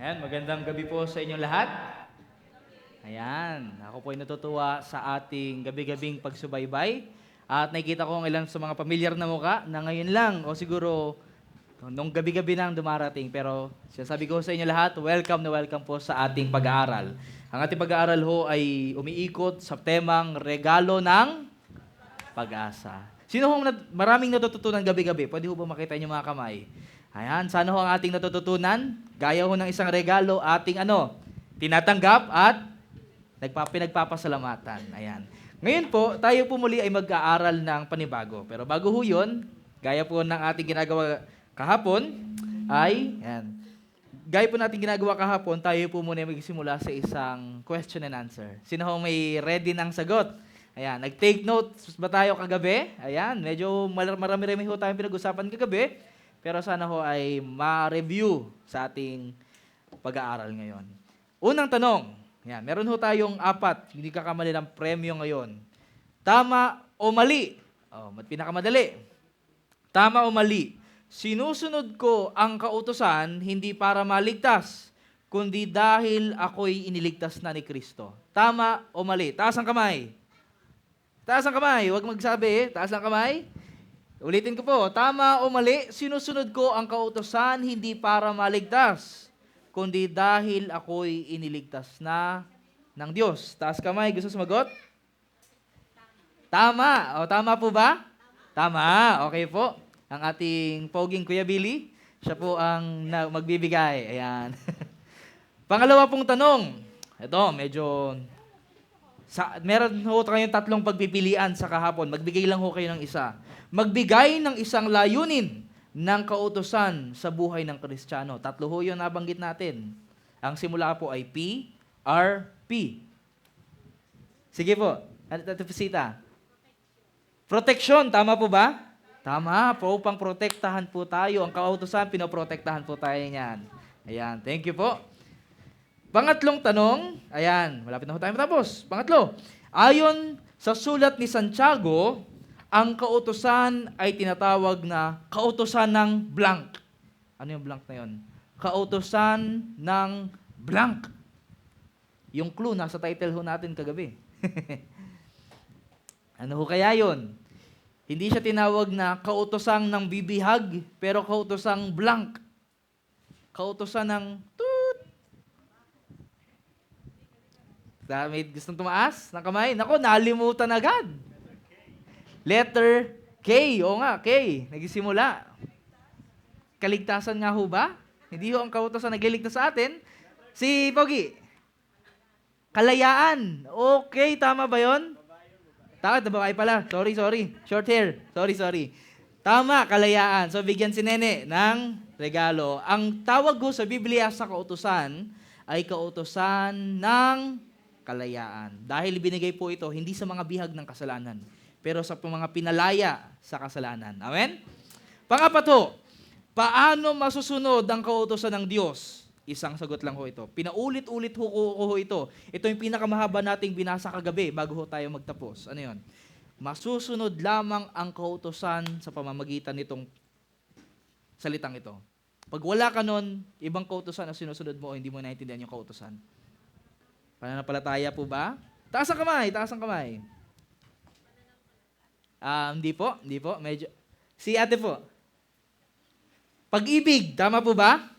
Ayan, magandang gabi po sa inyong lahat. Ayan, ako po ay natutuwa sa ating gabi-gabing pagsubaybay. At nakikita ko ang ilan sa mga pamilyar na muka na ngayon lang o siguro nung gabi-gabi nang dumarating. Pero sinasabi ko sa inyo lahat, welcome na welcome po sa ating pag-aaral. Ang ating pag-aaral ho ay umiikot sa temang regalo ng pag-asa. Sino ho maraming natututunan gabi-gabi? Pwede ho ba makita niyo mga kamay? Ayan, sana ho ang ating natututunan? Gaya ho ng isang regalo, ating tinatanggap at pinagpapasalamatan. Ayan. Ngayon po, tayo po muli ay mag-aaral ng panibago. Pero bago ho yun, gaya po ng ating ginagawa kahapon, gaya po natin ginagawa kahapon, tayo po muna magsimula sa isang question and answer. Sino ho may ready ng sagot? Ayan, nag-take notes ba tayo kagabi? Ayan, medyo marami-rami ho tayong pinag-usapan kagabi. Pero sana ho ay ma-review sa ating pag-aaral ngayon. Unang tanong, yan, meron ho tayong 4, hindi kakamali ng premyo ngayon. Tama o mali? Pinakamadali. Tama o mali? Sinusunod ko ang kautusan hindi para maligtas, kundi dahil ako'y iniligtas na ni Kristo. Tama o mali? Taas ang kamay. Taas ang kamay. Huwag magsabi. Taas ang kamay. Ulitin ko po, tama o mali, sinusunod ko ang kautusan hindi para maligtas, kundi dahil ako'y iniligtas na ng Diyos. Taas kamay, gusto sumagot? Tama. O, tama po ba? Tama. Okay po. Ang ating poging Kuya Billy, siya po ang magbibigay. Ayan. Pangalawa pong tanong. Ito, medyo... meron ho kayong 3 pagpipilian sa kahapon. Magbigay lang ho kayo ng isa. Magbigay ng isang layunin ng kautusan sa buhay ng Kristiyano. 3 ho yun nabanggit natin. Ang simula po ay P, R, P. Sige po. Sita. Protection. Tama po ba? Tama. Upang protektahan po tayo. Ang kautusan, pinoprotektahan po tayo niyan. Ayan. Thank you po. Pangatlong tanong. Ayan. Malapit na ho tayo matapos. Pangatlo. Ayon sa sulat ni Santiago, ang kautusan ay tinatawag na kautusan ng blank. Ano yung blank na yun? Kautusan ng blank. Yung clue nasa title ho natin kagabi. Ano ho kaya yun? Hindi siya tinawag na kautusan ng bibihag, pero kautusang blank. Kautusan ng toot. May gustong tumaas ng kamay? Nako, nalimutan agad. Letter K. O nga, K. Nagsimula. Kaligtasan nga ho ba? Hindi ho ang kautosan nagliligtas sa atin. Si Pogi. Kalayaan. Okay, tama ba yon? Tama, babae pala. Sorry. Short hair. Sorry. Tama, kalayaan. So, bigyan si Nene ng regalo. Ang tawag ho sa Biblia sa kautosan ay kautosan ng kalayaan. Dahil binigay po ito hindi sa mga bihag ng kasalanan, pero sa mga pinalaya sa kasalanan. Amen? Pangapat ho, paano masusunod ang kautusan ng Diyos? Isang sagot lang ho ito. Pinaulit-ulit ho ito. Ito yung pinakamahaba nating binasa kagabi bago ho tayo magtapos. Ano yun? Masusunod lamang ang kautusan sa pamamagitan nitong salitang ito. Pag wala ka nun, ibang kautusan na sinusunod mo o hindi mo naintindihan yung kautusan. Pananampalataya po ba? Taas ang kamay. Hindi po. Medyo. Si ate po. Pag-ibig, tama po ba?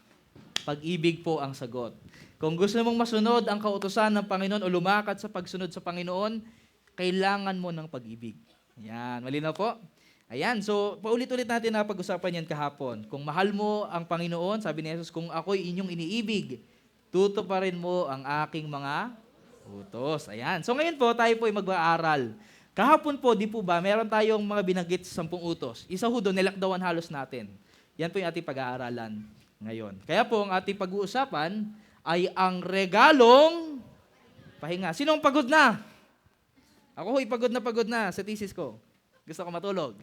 Pag-ibig po ang sagot. Kung gusto mong masunod ang kautusan ng Panginoon o lumakad sa pagsunod sa Panginoon, kailangan mo ng pag-ibig. Ayan, malinaw po? Ayan, so paulit-ulit natin na pag-usapan yan kahapon. Kung mahal mo ang Panginoon, sabi ni Jesus, kung ako'y inyong iniibig, tutuparin mo ang aking mga utos. Ayan. So ngayon po, tayo po ay mag-aaral. Kahapon po, di po ba, meron tayong mga binanggit sa 10 utos. Isa ho doon, nilakdawan halos natin. Yan po yung ating pag-aaralan ngayon. Kaya po, ang ating pag-uusapan ay ang regalong pahinga. Sinong pagod na? Ako ho'y pagod na sa thesis ko. Gusto ko matulog.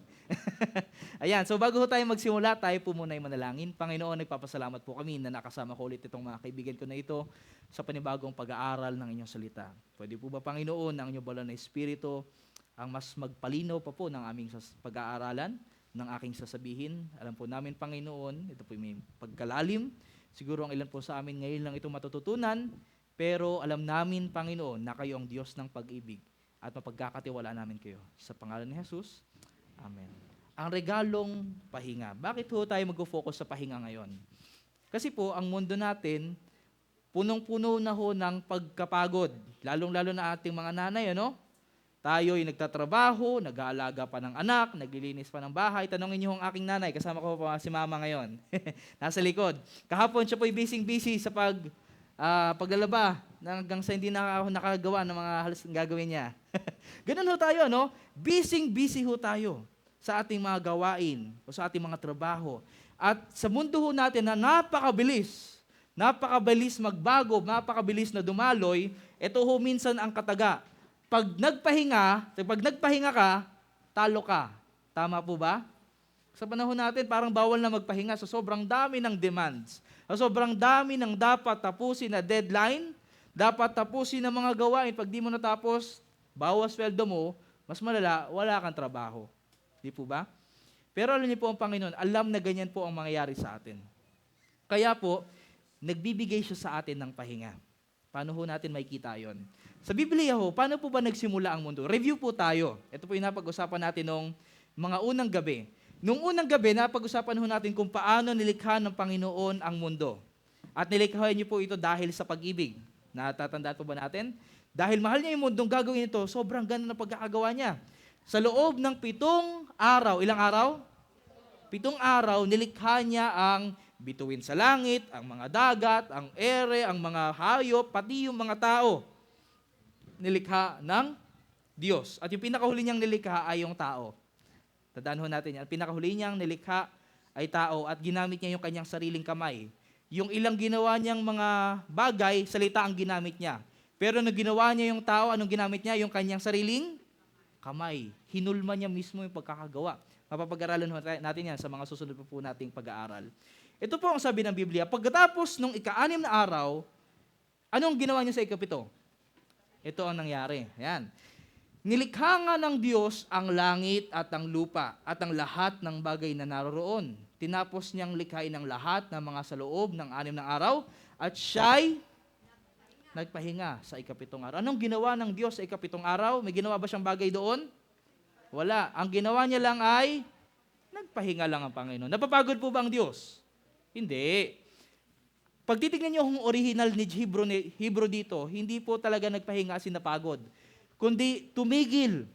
Ayan, so bago tayo magsimula, tayo po muna ay manalangin. Panginoon, nagpapasalamat po kami na nakasama ko ulit itong mga kaibigan ko na ito sa panibagong pag-aaral ng inyong salita. Pwede po ba, Panginoon, ang inyong banal na espiritu ang mas magpalinaw pa po ng aming pag-aaralan, ng aking sasabihin. Alam po namin, Panginoon, ito po may pagkalalim, Siguro ang ilan po sa amin ngayon lang ito matututunan, pero alam namin, Panginoon, na kayo ang Diyos ng pag-ibig at mapagkakatiwalaan namin kayo. Sa pangalan ni Jesus, Amen. Ang regalong pahinga. Bakit ho tayo mag-focus sa pahinga ngayon? Kasi po, ang mundo natin, punong-puno na ho ng pagkapagod. Lalong-lalo na ating mga nanay, ano? Tayo'y nagtatrabaho, nag-aalaga pa ng anak, naglilinis pa ng bahay. Tanongin niyo ang aking nanay, kasama ko pa si mama ngayon. Nasa likod. Kahapon siya po'y busy sa paglalaba hanggang sa hindi na ako nakagawa ng mga halos gagawin niya. Ganun ho tayo, no? Busy ho tayo sa ating mga gawain o sa ating mga trabaho. At sa mundo ho natin na napakabilis magbago, napakabilis na dumaloy, ito ho minsan ang kataga. Pag nagpahinga ka, talo ka. Tama po ba? Sa panahon natin, parang bawal na magpahinga sa sobrang dami ng demands. Sa sobrang dami ng dapat tapusin na deadline, dapat tapusin ng mga gawain. Pag di mo natapos, bawas sweldo mo, mas malala, wala kang trabaho. Di po ba? Pero alam niyo po ang Panginoon, alam na ganyan po ang mangyayari sa atin. Kaya po, nagbibigay siya sa atin ng pahinga. Paano ho natin makikita yon? Sa Biblia ho, paano po ba nagsimula ang mundo? Review po tayo. Ito po yung napag-usapan natin nung mga unang gabi. Nung unang gabi, napag-usapan ho natin kung paano nilikha ng Panginoon ang mundo. At nilikha niyo po ito dahil sa pag-ibig. Natatandaan po ba natin? Dahil mahal niya yung mundong gagawin ito, sobrang ganda ng pagkakagawa niya. Sa loob ng 7 araw, ilang araw? 7 araw, nilikha niya ang bituin sa langit, ang mga dagat, ang ere, ang mga hayop, pati yung mga tao. Nilikha ng Diyos. At yung pinakahuli niyang nilikha ay yung tao. Tandaan ho natin yan. Pinakahuli niyang nilikha ay tao at ginamit niya yung kanyang sariling kamay. Yung ilang ginawa niyang mga bagay, salita ang ginamit niya. Pero nung ginawa niya yung tao, anong ginamit niya? Yung kanyang sariling kamay. Hinulma niya mismo yung pagkakagawa. Mapapag-aralan natin yan sa mga susunod pa po nating pag-aaral. Ito po ang sabi ng Biblia, pagkatapos nung ika-6 na araw, anong ginawa niya sa ika-7? Ito ang nangyari. Yan. Nilikha nga ng Diyos ang langit at ang lupa at ang lahat ng bagay na naroroon. Tinapos niyang likhain ang lahat ng mga sa loob ng 6 na araw at siya'y nagpahinga sa ika-7 araw. Anong ginawa ng Diyos sa ika-7 araw? May ginawa ba siyang bagay doon? Wala. Ang ginawa niya lang ay nagpahinga lang ang Panginoon. Napapagod po ba ang Diyos? Hindi. Pag titignan niyo yung original ni Hebrew dito, hindi po talaga nagpahinga as in napagod. Kundi tumigil.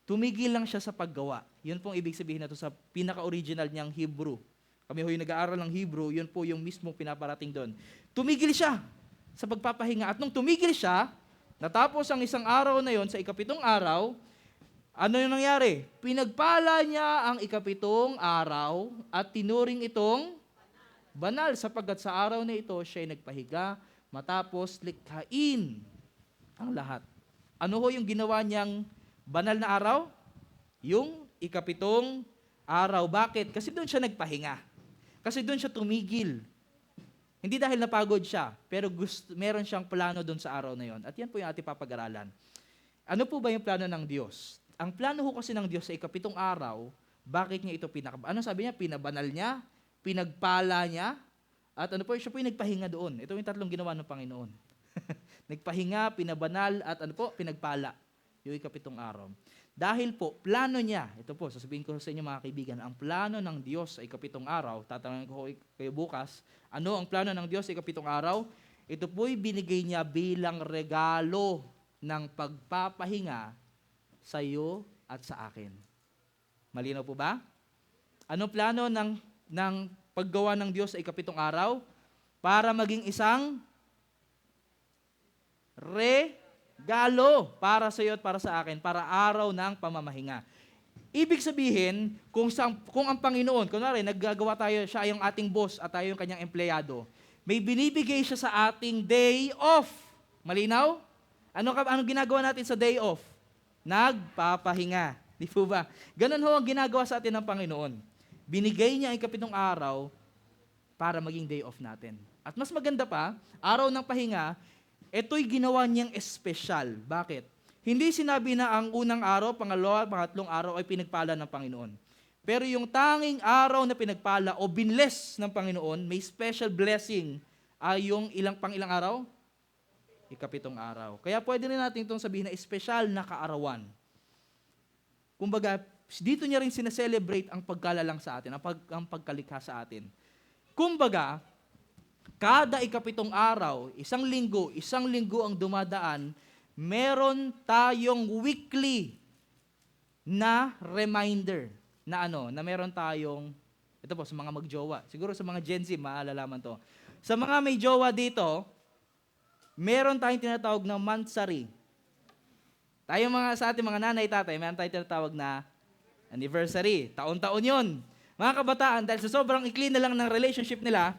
Tumigil lang siya sa paggawa. Yun pong ibig sabihin na to sa pinaka-original niyang Hebrew. Kami ho yung nag-aaral ng Hebrew, yun po yung mismong pinaparating doon. Tumigil siya sa pagpapahinga. At nung tumigil siya, natapos ang 1 araw na yon sa ika-7 araw, ano yung nangyari? Pinagpala niya ang ika-7 araw at tinuring itong banal sapagkat sa araw na ito siya'y nagpahiga matapos likhain ang lahat. Ano ho yung ginawa niyang banal na araw? Yung ika-7 araw. Bakit? Kasi doon siya nagpahinga. Kasi doon siya tumigil. Hindi dahil napagod siya, pero meron siyang plano doon sa araw na yon. At yan po yung ating papag-aralan. Ano po ba yung plano ng Diyos? Ang plano ho kasi ng Diyos sa ika-7 araw, bakit niya ito ano sabi niya? Pinabanal niya, pinagpala niya, at ano po, siya po yung nagpahinga doon. Ito yung 3 ginawa ng Panginoon. Nagpahinga, pinabanal, at ano po, pinagpala. Yung ika-7 araw. Dahil po, plano niya, ito po, sasabihin ko sa inyo mga kaibigan, ang plano ng Diyos sa ika-7 araw, tatanungin ko kayo bukas, ano ang plano ng Diyos sa ika-7 araw? Ito po'y binigay niya bilang regalo ng pagpapahinga sa iyo at sa akin. Malinaw po ba? Anong plano ng paggawa ng Diyos sa ika-7 araw? Para maging isang regalo para sa iyo at para sa akin, para araw ng pamamahinga. Ibig sabihin, kung ang Panginoon, kunwari, naggagawa tayo, siya yung ating boss at tayo yung kanyang empleyado, may binibigay siya sa ating day off. Malinaw? Ano ginagawa natin sa day off? Nagpapahinga. Di po ba? Ganun ho ang ginagawa sa atin ng Panginoon. Binigay niya ang ika-7 araw para maging day off natin. At mas maganda pa, araw ng pahinga, ito'y ginawa niyang espesyal. Bakit? Hindi sinabi na ang unang araw, pangalawa, pangatlong araw ay pinagpala ng Panginoon. Pero yung tanging araw na pinagpala o binless ng Panginoon, may special blessing, ay yung ilang araw? Ikapitong araw. Kaya pwede rin natin itong sabihin na espesyal na kaarawan. Kumbaga, dito niya rin sineselebrate ang pagkalalang sa atin, ang pagkalikha sa atin. Kumbaga, kada ikapitong araw, isang linggo ang dumadaan, meron tayong weekly na reminder na na meron tayong, ito po, sa mga magjowa. Siguro sa mga Gen Z, maalalaman to. Sa mga may jowa dito, meron tayong tinatawag na monthsary. Tayo sa ating mga nanay, tatay, meron tayong tinatawag na anniversary. Taon-taon yun. Mga kabataan, dahil sa sobrang ikli na lang ng relationship nila,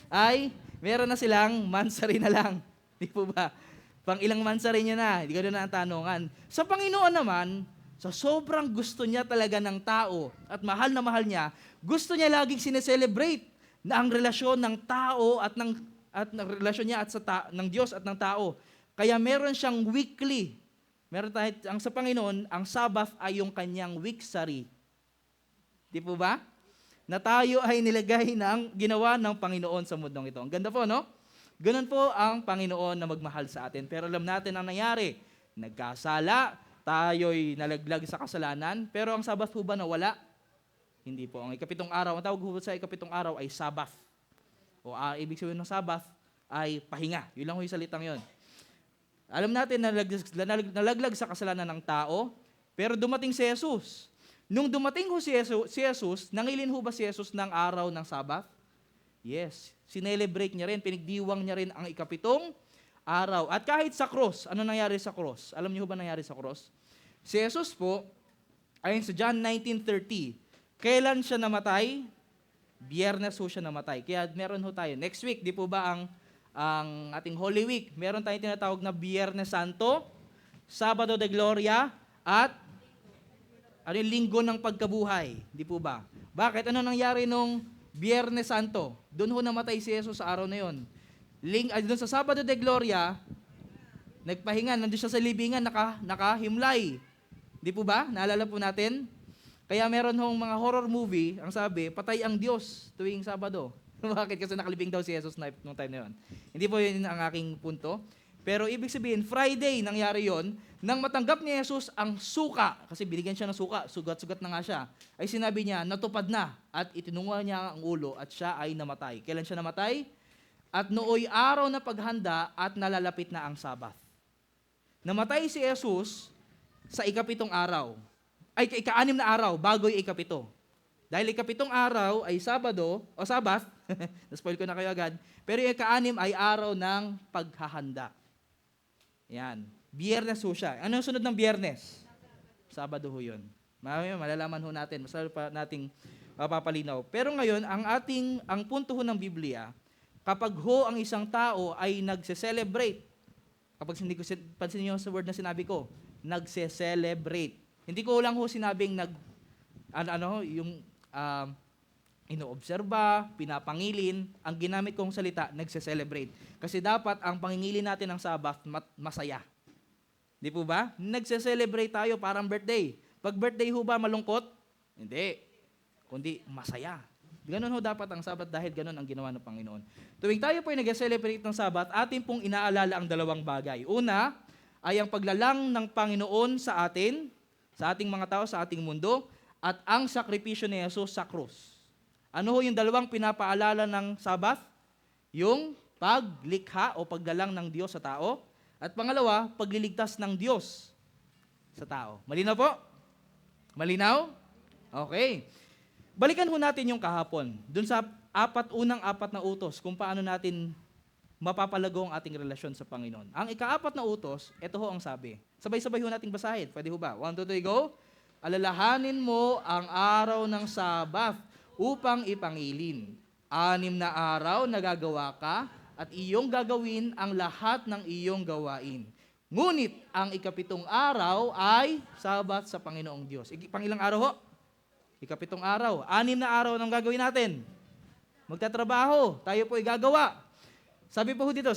ay meron na silang monthsary na lang. Di po ba? Pang ilang monthsary nyo na, hindi ka na ang tanungan. Sa Panginoon naman, sa sobrang gusto niya talaga ng tao at mahal na mahal niya, gusto niya laging sineselebrate na ang relasyon ng tao at ng relasyon niya at ng Diyos at ng tao. Kaya meron siyang weekly. Meron tayo, sa Panginoon, ang Sabbath ay yung kanyang weeksary. Di po ba? Na tayo ay nilagay ginawa ng Panginoon sa mundong ito. Ang ganda po, no? Ganun po ang Panginoon na magmahal sa atin. Pero alam natin ang nangyari. Nagkasala, tayo'y nalaglag sa kasalanan, pero ang Sabbath ho ba nawala? Hindi po. Ang ikapitong araw, ang tawag ho sa ikapitong araw ay Sabbath. O ibig sabihin ng Sabbath ay pahinga. Yun lang ho yung salitang yun. Alam natin na nalaglag sa kasalanan ng tao, pero dumating si Jesus. Nung dumating ho si Jesus, nangilin ho ba si Jesus ng araw ng Sabbath? Yes. Sinelebrate niya rin, pinigdiwang niya rin ang ikapitong araw. At kahit sa cross, ano nangyari sa cross? Alam niyo ba nangyari sa cross? Si Jesus po, ayon sa John 19:30, kailan siya namatay? Biyernes ho siya namatay. Kaya meron ho tayo. Next week, di po ba ang ating Holy Week? Meron tayong tinatawag na Biyernes Santo, Sabado de Gloria, at Linggo ng Pagkabuhay. Di po ba? Bakit? Ano nangyari nung Biyernes Santo? Doon ho namatay si Jesus sa araw na yon. Doon sa Sabado de Gloria, nagpahinga, nandun siya sa libingan, nakahimlay. Di po ba? Naalala po natin? Kaya meron hong mga horror movie, ang sabi, patay ang Diyos tuwing Sabado. Bakit? Kasi nakalibing daw si Jesus nung time na yun. Hindi po yun ang aking punto. Pero ibig sabihin, Friday nangyari yon nang matanggap ni Jesus ang suka, kasi binigyan siya ng suka, sugat-sugat na nga siya, ay sinabi niya, natupad na, at itinunga niya ang ulo, at siya ay namatay. Kailan siya namatay? At nooy araw na paghanda at nalalapit na ang Sabbath. Namatay si Jesus sa ikapitong araw. Ay, ika-anim na araw, bago yung ikapito. Dahil ikapitong araw ay Sabado, o Sabbath, na-spoil ko na kayo agad, pero yung ika-anim ay araw ng paghahanda. Yan. Biyernes ho siya. Ano yung sunod ng Biyernes? Sabado ho yun. Malalaman ho natin, mas lalo pa nating mapapalinaw. Pero ngayon, ang punto ho ng Biblia, kapag ho ang isang tao ay nagse-celebrate, kapag pansin niyo sa word na sinabi ko, nagse-celebrate. Hindi ko lang ho sinabing inoobserba, pinapangilin, ang ginamit kong salita, nagse-celebrate. Kasi dapat ang pangingilin natin ng Sabbath masaya. Di po ba? Nagse-celebrate tayo parang birthday. Pag birthday ho ba malungkot? Hindi. Kundi masaya. Ganon ho dapat ang Sabbath dahil ganon ang ginawa ng Panginoon. Tuwing tayo po ay nag-celebrate ng Sabbath, atin pong inaalala ang dalawang bagay. Una, ay ang paglalang ng Panginoon sa atin, sa ating mga tao, sa ating mundo, at ang sakripisyo ni Jesus sa krus. Ano ho yung dalawang pinapaalala ng Sabbath? Yung paglikha o paglalang ng Diyos sa tao. At pangalawa, pagliligtas ng Diyos sa tao. Malinaw po? Malinaw? Okay. Balikan ho natin yung kahapon. Doon sa unang apat na utos, kung paano natin mapapalago ang ating relasyon sa Panginoon. Ang ika-apat na utos, ito ho ang sabi. Sabay-sabay ho nating basahin. Pwede ho ba? 1, 2, 3, go. Alalahanin mo ang araw ng Sabbath upang ipangilin. 6 na araw na gagawa ka at iyong gagawin ang lahat ng iyong gawain. Ngunit ang ikapitong araw ay Sabbath sa Panginoong Diyos. Pangilang araw ho? Ikapitong araw. 6 na araw nang gagawin natin. Magtatrabaho. Tayo po ay gagawa. Sabi po dito,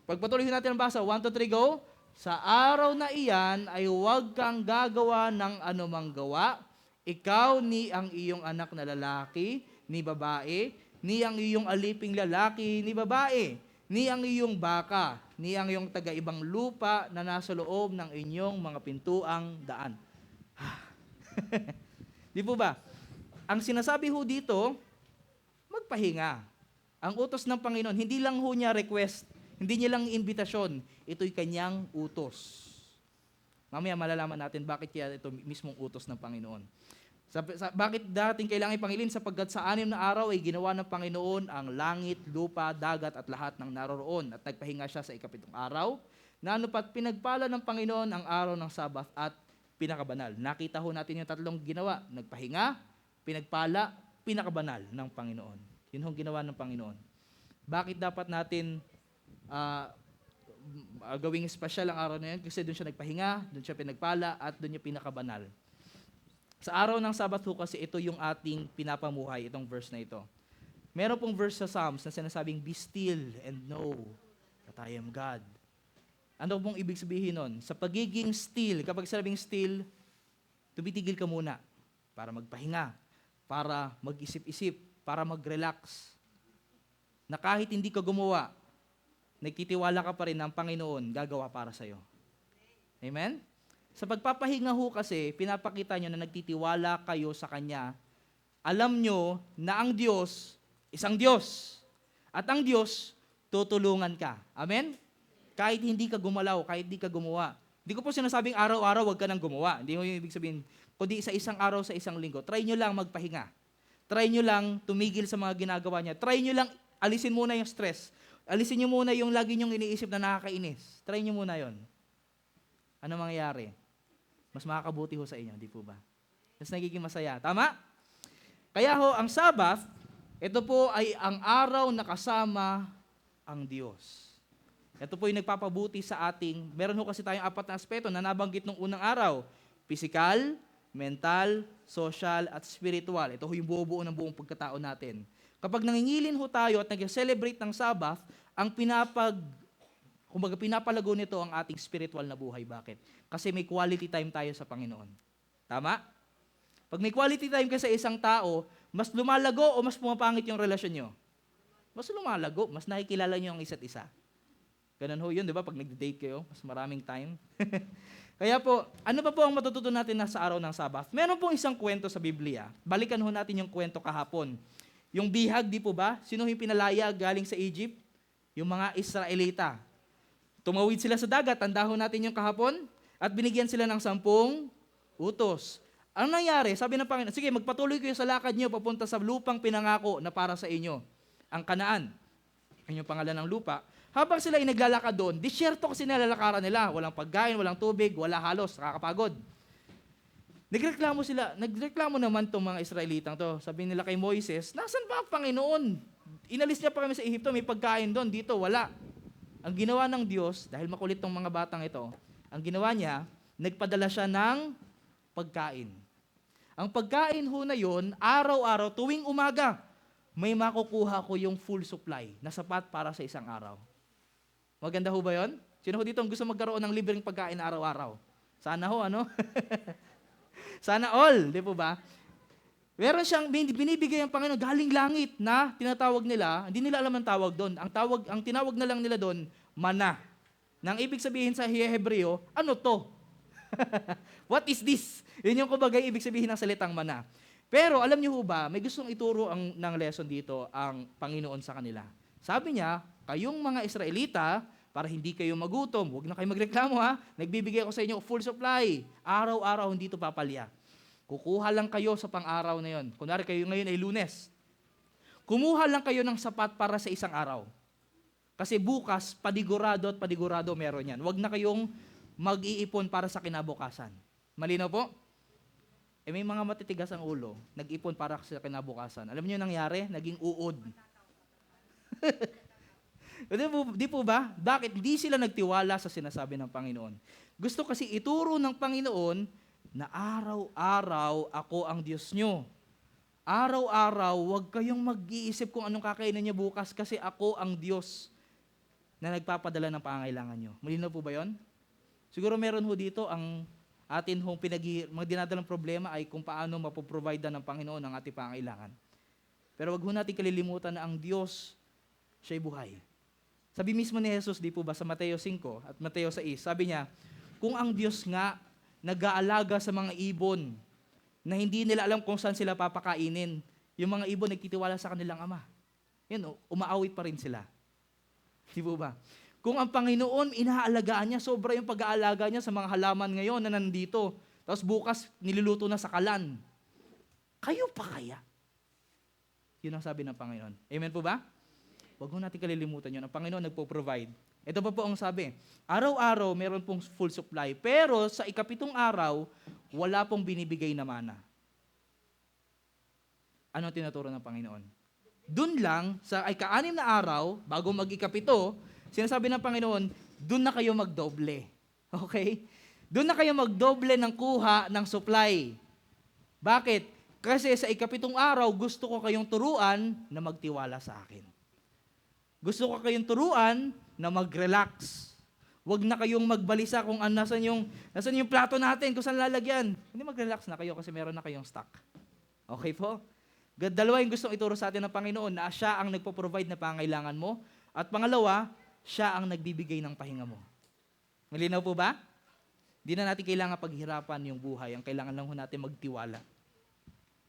pagpatuloy natin ang basa, 1, 2, 3, go. Sa araw na iyan ay huwag kang gagawa ng anumang gawa, Ikaw ni ang iyong anak na lalaki, ni babae, ni ang iyong aliping lalaki, ni babae, ni ang iyong baka, ni ang iyong taga-ibang lupa na nasa loob ng inyong mga pintuang daan. Di po ba? Ang sinasabi ho dito, magpahinga. Ang utos ng Panginoon, hindi lang ho niya request, hindi niya lang invitasyon, ito'y kanyang utos. Mamaya malalaman natin bakit kaya ito mismong utos ng Panginoon. Bakit dating kailangan ipangilin? Sapagkat sa 6 na araw ay ginawa ng Panginoon ang langit, lupa, dagat at lahat ng naroroon. At nagpahinga siya sa ika-7 araw. Na ano pat pinagpala ng Panginoon ang araw ng Sabat at pinakabanal. Nakita ho natin yung 3 ginawa. Nagpahinga, pinagpala, pinakabanal ng Panginoon. Yun ang ginawa ng Panginoon. Bakit dapat natin gawing special ang araw na yun? Kasi doon siya nagpahinga, doon siya pinagpala, at doon niya pinakabanal. Sa araw ng Sabat ho kasi ito yung ating pinapamuhay, itong verse na ito. Meron pong verse sa Psalms na sinasabing, be still and know that I am God. Ano pong ibig sabihin nun? Sa pagiging still, kapag sinabing still, tumitigil ka muna para magpahinga, para mag-isip-isip, para mag-relax. Na kahit hindi ka gumawa, nagtitiwala ka pa rin ng Panginoon gagawa para sa'yo. Amen? Sa pagpapahinga ho kasi, pinapakita nyo na nagtitiwala kayo sa Kanya. Alam nyo na ang Diyos, isang Diyos. At ang Diyos, tutulungan ka. Amen? Kahit hindi ka gumalaw, kahit hindi ka gumawa. Hindi ko po sinasabing araw-araw huwag ka nang gumawa. Hindi ko yung ibig sabihin, kundi sa isang araw, sa isang linggo, try nyo lang magpahinga. Try nyo lang tumigil sa mga ginagawa niya. Try nyo lang alisin muna yung stress. Alisin nyo muna yung lagi nyong iniisip na nakakainis. Try nyo muna yon. Ano mangyayari? Mas makakabuti ho sa inyo, di po ba? Mas nagiging masaya. Tama? Kaya ho, ang Sabbath, ito po ay ang araw na kasama ang Diyos. Ito po yung nagpapabuti sa ating, meron ho kasi tayong 4 na aspeto na nabanggit nung unang araw. Physical, mental, social, at spiritual. Ito ho yung buo-buo ng buong pagkatao natin. Kapag nangingilin ho tayo at nag-celebrate ng Sabbath, ang pinapalago nito ang ating spiritual na buhay. Bakit? Kasi may quality time tayo sa Panginoon. Tama? Pag may quality time ka sa isang tao, mas lumalago o mas pumapangit yung relasyon nyo? Mas lumalago, mas nakikilala nyo ang isa't isa. Ganun ho yun, di ba? Pag nag-date kayo, mas maraming time. Kaya po, ano ba po ang matututunan natin na sa araw ng Sabbath? Meron pong isang kwento sa Biblia. Balikan ho natin yung kwento kahapon. Yung bihag, di po ba? Sino yung pinalaya galing sa Egypt? Yung mga Israelita. Tumawid sila sa dagat, tanda ho natin yung kahapon, at binigyan sila ng 10 utos. Ano nangyari? Sabi ng Panginoon, sige, magpatuloy kayo sa lakad nyo papunta sa lupang pinangako na para sa inyo, ang Kanaan. Ang yung pangalan ng lupa. Habang sila ay naglalakad doon, disyerto kasi nilalakaran nila. Walang pagkain, walang tubig, wala halos, nakakapagod. Nagreklamo naman itong mga Israelitang to. Sabi nila kay Moises, nasan ba ang Panginoon? Inalis niya pa kami sa Ehipto, may pagkain doon, dito wala. Ang ginawa ng Diyos, dahil makulit tong mga batang ito, ang ginawa niya, nagpadala siya ng pagkain. Ang pagkain ho na yun, araw-araw, tuwing umaga, may makukuha ko yung full supply na sapat para sa isang araw. Maganda ho ba yun? Sino ho dito ang gusto magkaroon ng libreng pagkain araw-araw? Sana ho, ano? Sana all, di po ba? Meron siyang binibigay ang Panginoon galing langit na tinatawag nila, hindi nila alam ang tawag doon. Ang tinawag na lang nila doon, mana. Nang ibig sabihin sa Hebreo, ano to? What is this? Yun yung kumbaga ibig sabihin ng salitang mana. Pero alam niyo ba, may gustong ituro ng lesson dito ang Panginoon sa kanila. Sabi niya, kayong mga Israelita, para hindi kayo magutom, huwag na kayo magreklamo ha, nagbibigay ako sa inyo full supply. Araw-araw hindi ito papalya. Kukuha lang kayo sa pang-araw na yon. Kunwari kayo ngayon ay Lunes. Kumuha lang kayo ng sapat para sa isang araw. Kasi bukas, padigurado at padigurado meron yan. Huwag na kayong mag-iipon para sa kinabukasan. Malinaw po? May mga matitigas ang ulo, nag-ipon para sa kinabukasan. Alam niyo nangyari? Naging uod. Di po ba? Bakit? Di sila nagtiwala sa sinasabi ng Panginoon. Gusto kasi ituro ng Panginoon na araw-araw ako ang Diyos nyo. Araw-araw, huwag kayong mag-iisip kung anong kakainin niyo bukas kasi ako ang Diyos na nagpapadala ng pangangailangan nyo. Malinaw po ba yon? Siguro meron ho dito ang atin hong mga dinadalang problema ay kung paano mapoprovide ng Panginoon ang ating pangailangan. Pero wag ho natin kalilimutan na ang Diyos, siya'y buhay. Sabi mismo ni Jesus, di po ba, sa Mateo 5 at Mateo 6, sabi niya, kung ang Diyos nga nag-aalaga sa mga ibon na hindi nila alam kung saan sila papakainin, yung mga ibon nagtitiwala sa kanilang Ama. Yun, umaawit pa rin sila. Di po ba? Kung ang Panginoon, inaalagaan niya, sobra yung pag-aalaga niya sa mga halaman ngayon na nandito. Tapos bukas, niluluto na sa kalan. Kayo pa kaya? Yun ang sabi ng Panginoon. Amen po ba? Huwag mo natin kalilimutan yun. Ang Panginoon nagpo-provide. Ito pa po ang sabi. Araw-araw, meron pong full supply. Pero sa ikapitong araw, wala pong binibigay na mana. Ano ang tinuturo ng Panginoon? Doon lang, sa ika-anim na araw, bago mag-ikapito, sinasabi ng Panginoon, doon na kayo magdoble. Okay? Doon na kayo magdoble ng kuha ng supply. Bakit? Kasi sa ikapitong araw, gusto ko kayong turuan na magtiwala sa akin. Gusto ko kayong turuan na mag-relax. Huwag na kayong magbalisa kung nasan yung plato natin, kung saan lalagyan. Hindi, mag-relax na kayo kasi meron na kayong stock. Okay po? Dalawa yung gustong ituro sa atin ng Panginoon na siya ang nagpo-provide na pangailangan mo. At pangalawa, siya ang nagbibigay ng pahinga mo. Malinaw po ba? Hindi na natin kailangan paghirapan yung buhay. Ang kailangan lang natin magtiwala.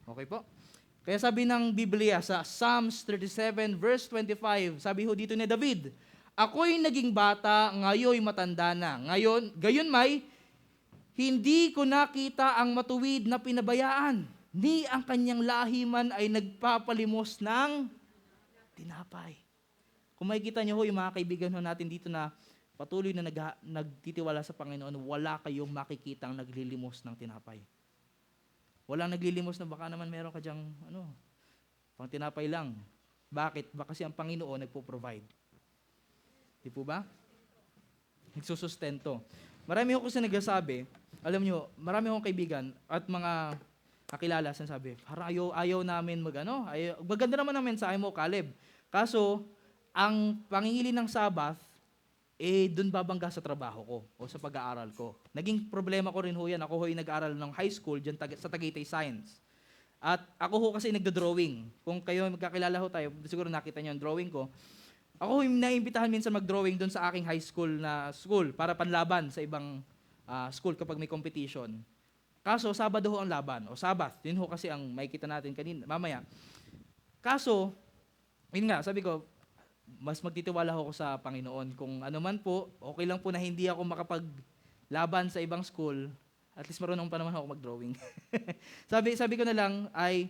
Okay po? Kaya sabi ng Biblia sa Psalms 37 verse 25, sabi ho dito ni David, ako'y naging bata, ngayo'y matanda na. Gayon may, hindi ko nakita ang matuwid na pinabayaan, ni ang kanyang lahi man ay nagpapalimos ng tinapay. Kung makikita niyo ho, yung mga kaibigan ho natin dito na patuloy na nagtitiwala sa Panginoon, wala kayong makikitang naglilimos ng tinapay. Walang naglilimos na baka naman meron ka dyang, pang tinapay lang. Bakit? Baka kasi ang Panginoon nagpo-provide. Di po ba? Nagsusustento. Marami ko kasi nagsasabi, alam nyo, marami akong kaibigan at mga kakilala sinasabi, parang ayaw namin maganda naman ang mensahe mo, Caleb. Kaso, ang pangingili ng Sabbath, dun babangga sa trabaho ko o sa pag-aaral ko. Naging problema ko rin ho yan. Ako ho'y nag-aaral ng high school dyan sa Tagaytay Science. At ako ho kasi nagdo-drawing. Kung kayo magkakilala ho tayo, siguro nakita niyo ang drawing ko. Ako ho'y naimbitahan minsan mag-drawing dun sa aking high school para panlaban sa ibang school kapag may competition. Kaso, Sabado ho ang laban, o Sabbath. Yun ho kasi ang makikita natin mamaya. Kaso, yun nga, sabi ko, mas magtitiwala ako sa Panginoon. Kung ano man po, okay lang po na hindi ako makapaglaban sa ibang school, at least marunong pa naman ako mag-drawing. sabi ko na lang ay,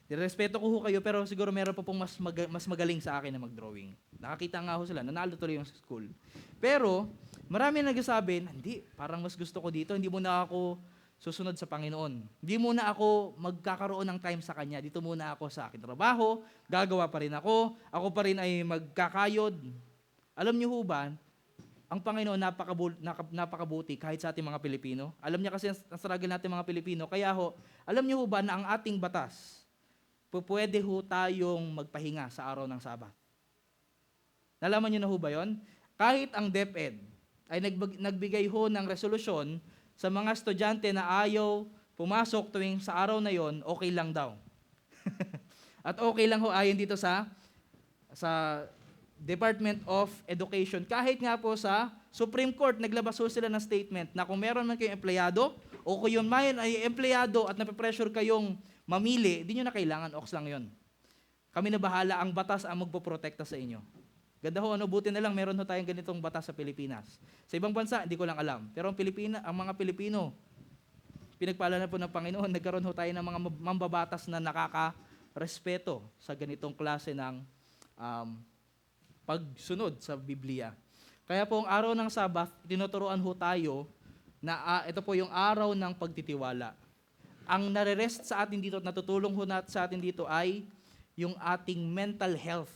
respeto ko ho kayo, pero siguro meron pa pong mas magaling sa akin na mag-drawing. Nakakita nga ho sila, nanalo tuloy yung school. Pero, marami nagsasabi, hindi, parang mas gusto ko dito, hindi mo na ako susunod sa Panginoon. Hindi muna ako magkakaroon ng time sa Kanya. Dito muna ako sa aking trabaho, gagawa pa rin ako pa rin ay magkakayod. Alam niyo ho ba, ang Panginoon napakabuti kahit sa ating mga Pilipino. Alam niya kasi ang struggle natin mga Pilipino. Kaya ho, alam niyo ho ba na ang ating batas, pwede ho tayong magpahinga sa araw ng Sabat. Nalaman niyo na ho ba yon? Kahit ang DepEd ay nagbigay ho ng resolusyon sa mga estudyante na ayaw pumasok tuwing sa araw na yon, okay lang daw. At okay lang ho ayon dito sa Department of Education. Kahit nga po sa Supreme Court, naglabas ho sila ng statement na kung meron man kayong empleyado o kung yun man ay empleyado at nape-pressure kayong mamili, di nyo na kailangan, oks lang yon. Kami na bahala, ang batas ang magpoprotekta sa inyo. Ganda ho, buti na lang meron ho tayong ganitong batas sa Pilipinas. Sa ibang bansa, hindi ko lang alam. Pero ang mga Pilipino, pinagpala na po ng Panginoon, nagkaroon ho tayo ng mga mambabatas na nakaka-respeto sa ganitong klase ng pagsunod sa Biblia. Kaya po ang araw ng Sabat, tinuturuan ho tayo na ito po yung araw ng pagtitiwala. Ang nare-rest sa atin dito at natutulong ho sa atin dito ay yung ating mental health.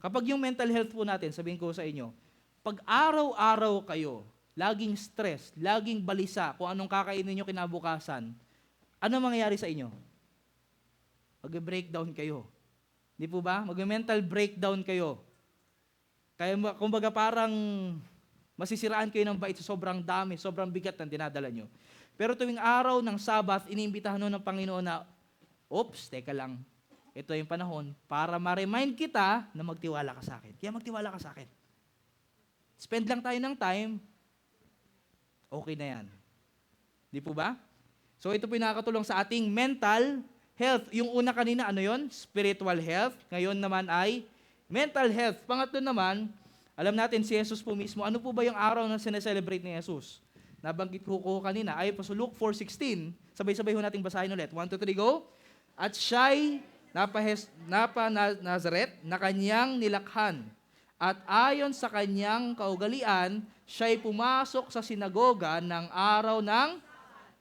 Kapag yung mental health po natin, sabihin ko sa inyo, pag araw-araw kayo, laging stress, laging balisa kung anong kakainin nyo kinabukasan, ano mangyayari sa inyo? Mag-breakdown kayo. Di po ba? Mag-mental breakdown kayo. Kaya kumbaga parang Masisiraan kayo ng bait sa sobrang dami, sobrang bigat ng dinadala nyo. Pero tuwing araw ng Sabbath, iniimbitahan nun ng Panginoon na, oops, teka lang, ito yung panahon para ma-remind kita na magtiwala ka sa akin. Kaya magtiwala ka sa akin. Spend lang tayo ng time, okay na yan. Di po ba? So ito po yung nakakatulong sa ating mental health. Yung una kanina, ano yon? Spiritual health. Ngayon naman ay mental health. Pangatlo naman, alam natin si Jesus po mismo, ano po ba yung araw na sineselebrate ni Jesus? Nabanggit ko kanina, ay po sa Luke 4:16, sabay-sabay ho nating basahin ulit. 1, 2, 3, go. At siya'y Nazareth na kanyang nilakhan. At ayon sa kanyang kaugalian, siya'y pumasok sa sinagoga ng araw ng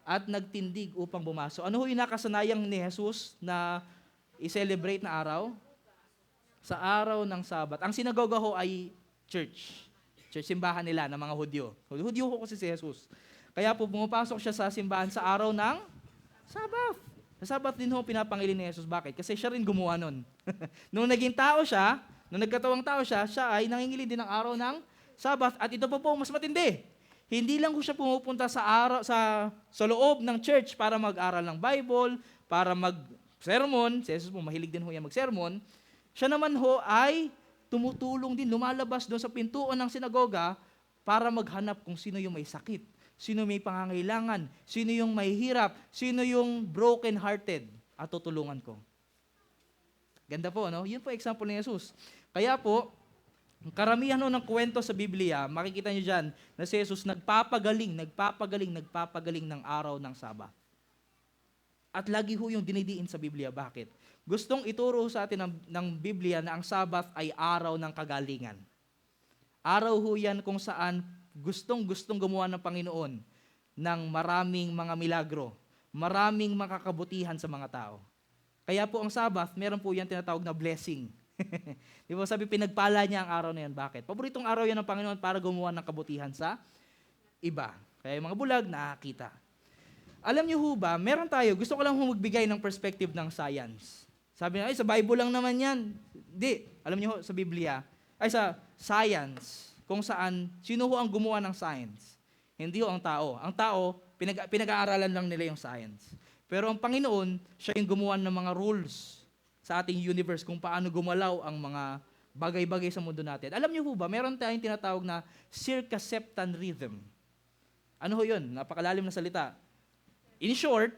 at nagtindig upang bumasok. Ano ho yung nakasanayang ni Jesus na i-celebrate na araw? Sa araw ng Sabat. Ang sinagoga ho ay church. Church, simbahan nila ng mga Hudyo. Hudyo ho kasi si Jesus. Kaya po pumapasok siya sa simbahan sa araw ng Sabat. Sa Sabat din ho pinapangilin ni Jesus. Bakit? Kasi siya rin gumawa nun. Nung naging tao siya, nung nagkatawang tao siya, siya ay nangingilin din ng araw ng Sabat. At ito po mas matindi. Hindi lang ho siya pumupunta sa loob ng church para mag-aral ng Bible, para mag-sermon. Si Jesus po mahilig din ho yan mag-sermon. Siya naman ho ay tumutulong din, lumalabas doon sa pintuan ng sinagoga para maghanap kung sino yung may sakit, sino may pangangailangan, sino yung may hirap, sino yung broken-hearted, at tutulungan ko. Ganda po, no? Yun po example ni Jesus. Kaya po, karamihan no ng kwento sa Biblia, makikita niyo dyan na si Jesus nagpapagaling ng araw ng Sabat. At lagi ho yung dinidiin sa Biblia. Bakit? Gustong ituro sa atin ng Biblia na ang Sabat ay araw ng kagalingan. Araw ho yan kung saan gustong gumawa ng Panginoon ng maraming mga milagro, maraming makakabutihan sa mga tao. Kaya po ang Sabat, meron po yan tinatawag na blessing. Di ba sabi, pinagpala niya ang araw na yan. Bakit? Paboritong araw yan ng Panginoon para gumawa ng kabutihan sa iba. Kaya yung mga bulag, nakakita. Alam niyo ho ba, meron tayo, gusto ko lang magbigay ng perspective ng science. Sabi na, sa Bible lang naman yan. Hindi. Alam niyo ho, sa Biblia, sa science, kung saan, sino ho ang gumawa ng science? Hindi ho ang tao. Ang tao, pinag-aaralan lang nila yung science. Pero ang Panginoon, siya yung gumawa ng mga rules sa ating universe kung paano gumalaw ang mga bagay-bagay sa mundo natin. Alam niyo ho ba, meron tayong tinatawag na circumceptan rhythm. Ano ho yun? Napakalalim na salita. In short,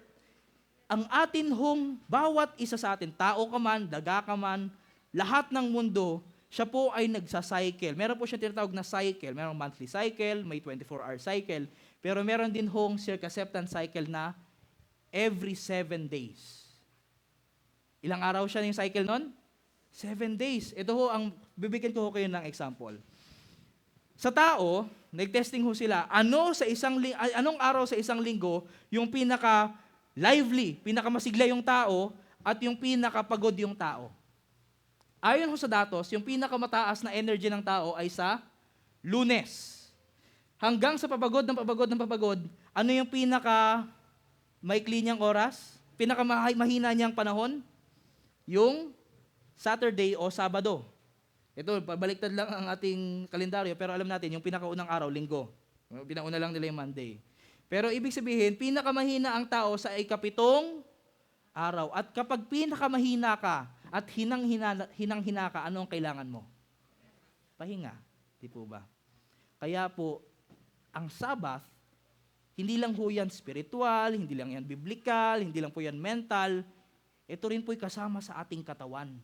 ang atin hong bawat isa sa atin, tao ka man, daga ka man, lahat ng mundo, siya po ay nagsa-cycle. Meron po siya tinatawag na cycle. Merong monthly cycle, may 24-hour cycle, pero meron din hong circumceptan cycle na every 7 days. Ilang araw siya yung cycle nun? 7 days. Ito ho, bibigyan ko kayo ng example. Sa tao, nag-testing ho sila, anong araw sa isang linggo yung pinaka-lively, pinaka-masigla yung tao, at yung pinaka-pagod yung tao. Ayon ho sa datos, yung pinaka-mataas na energy ng tao ay sa Lunes. Hanggang sa papagod, ano yung pinaka-maikli niyang oras? Pinaka-mahina niyang panahon? Yung Saturday o Sabado. Ito, pabaliktad lang ang ating kalendaryo, pero alam natin, yung pinakaunang araw, Linggo. Pinauna lang nila yung Monday. Pero ibig sabihin, pinakamahina ang tao sa ikapitong araw. At kapag pinakamahina ka at hinang-hina ka, ano ang kailangan mo? Pahinga. Di po ba? Kaya po, ang Sabbath, hindi lang po yan spiritual, hindi lang yan biblical, hindi lang po yan mental, ito rin po'y kasama sa ating katawan.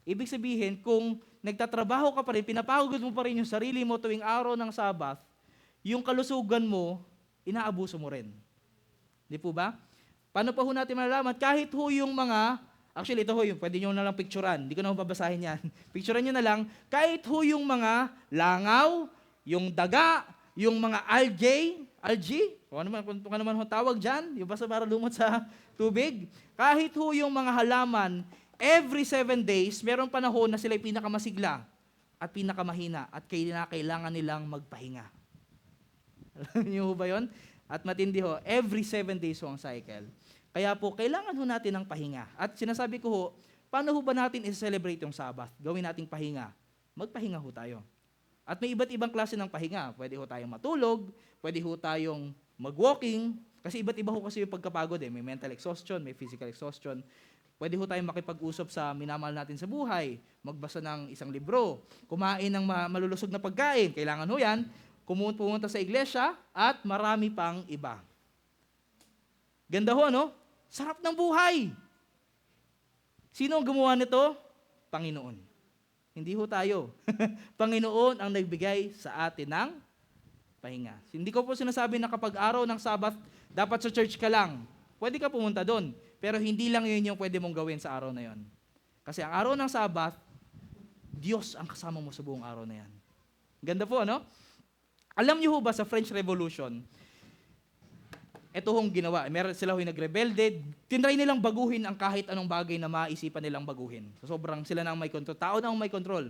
Ibig sabihin, kung nagtatrabaho ka pa rin, pinapagod mo pa rin yung sarili mo tuwing araw ng Sabbath, yung kalusugan mo, inaabuso mo rin. Di po ba? Paano pa ho natin malalaman? Kahit ho yung actually ito ho yung, pwede nyo na lang picturean, hindi ko na ho babasahin yan. Picturean nyo na lang, kahit ho yung mga langaw, yung daga, yung mga algae, kung ano man ho tawag dyan, yung basta para lumot sa tubig, kahit ho yung mga halaman, every 7 days, merong panahon na sila'y pinakamasigla at pinakamahina at kailangan nilang magpahinga. Alam niyo ba yun? At matindi ho, every 7 days ho ang cycle. Kaya po, kailangan ho natin ng pahinga. At sinasabi ko ho, paano ho ba natin i-celebrate yung Sabbath? Gawin nating pahinga. Magpahinga ho tayo. At may iba't ibang klase ng pahinga. Pwede ho tayong matulog, pwede ho tayong mag-walking, kasi iba't iba ho kasi yung pagkapagod eh. May mental exhaustion, may physical exhaustion. Pwede ho tayong makipag-usap sa minamahal natin sa buhay, magbasa ng isang libro, kumain ng malulusog na pagkain, kailangan ho yan, pumunta sa iglesia, at marami pang iba. Ganda ho, no? Sarap ng buhay! Sino ang gumawa nito? Panginoon. Hindi ho tayo. Panginoon ang nagbigay sa atin ng pahinga. Hindi ko po sinasabi na kapag araw ng Sabbath, dapat sa church ka lang. Pwede ka pumunta doon. Pero hindi lang yun yung pwede mong gawin sa araw na yun. Kasi ang araw ng Sabbath, Diyos ang kasama mo sa buong araw na yan. Ganda po, no? Alam niyo ho ba sa French Revolution, ito hong ginawa. Meron sila yung nagrebelde, tinry nilang baguhin ang kahit anong bagay na maisipan nilang baguhin. So, sobrang sila na ang may control. Tao na ang may control.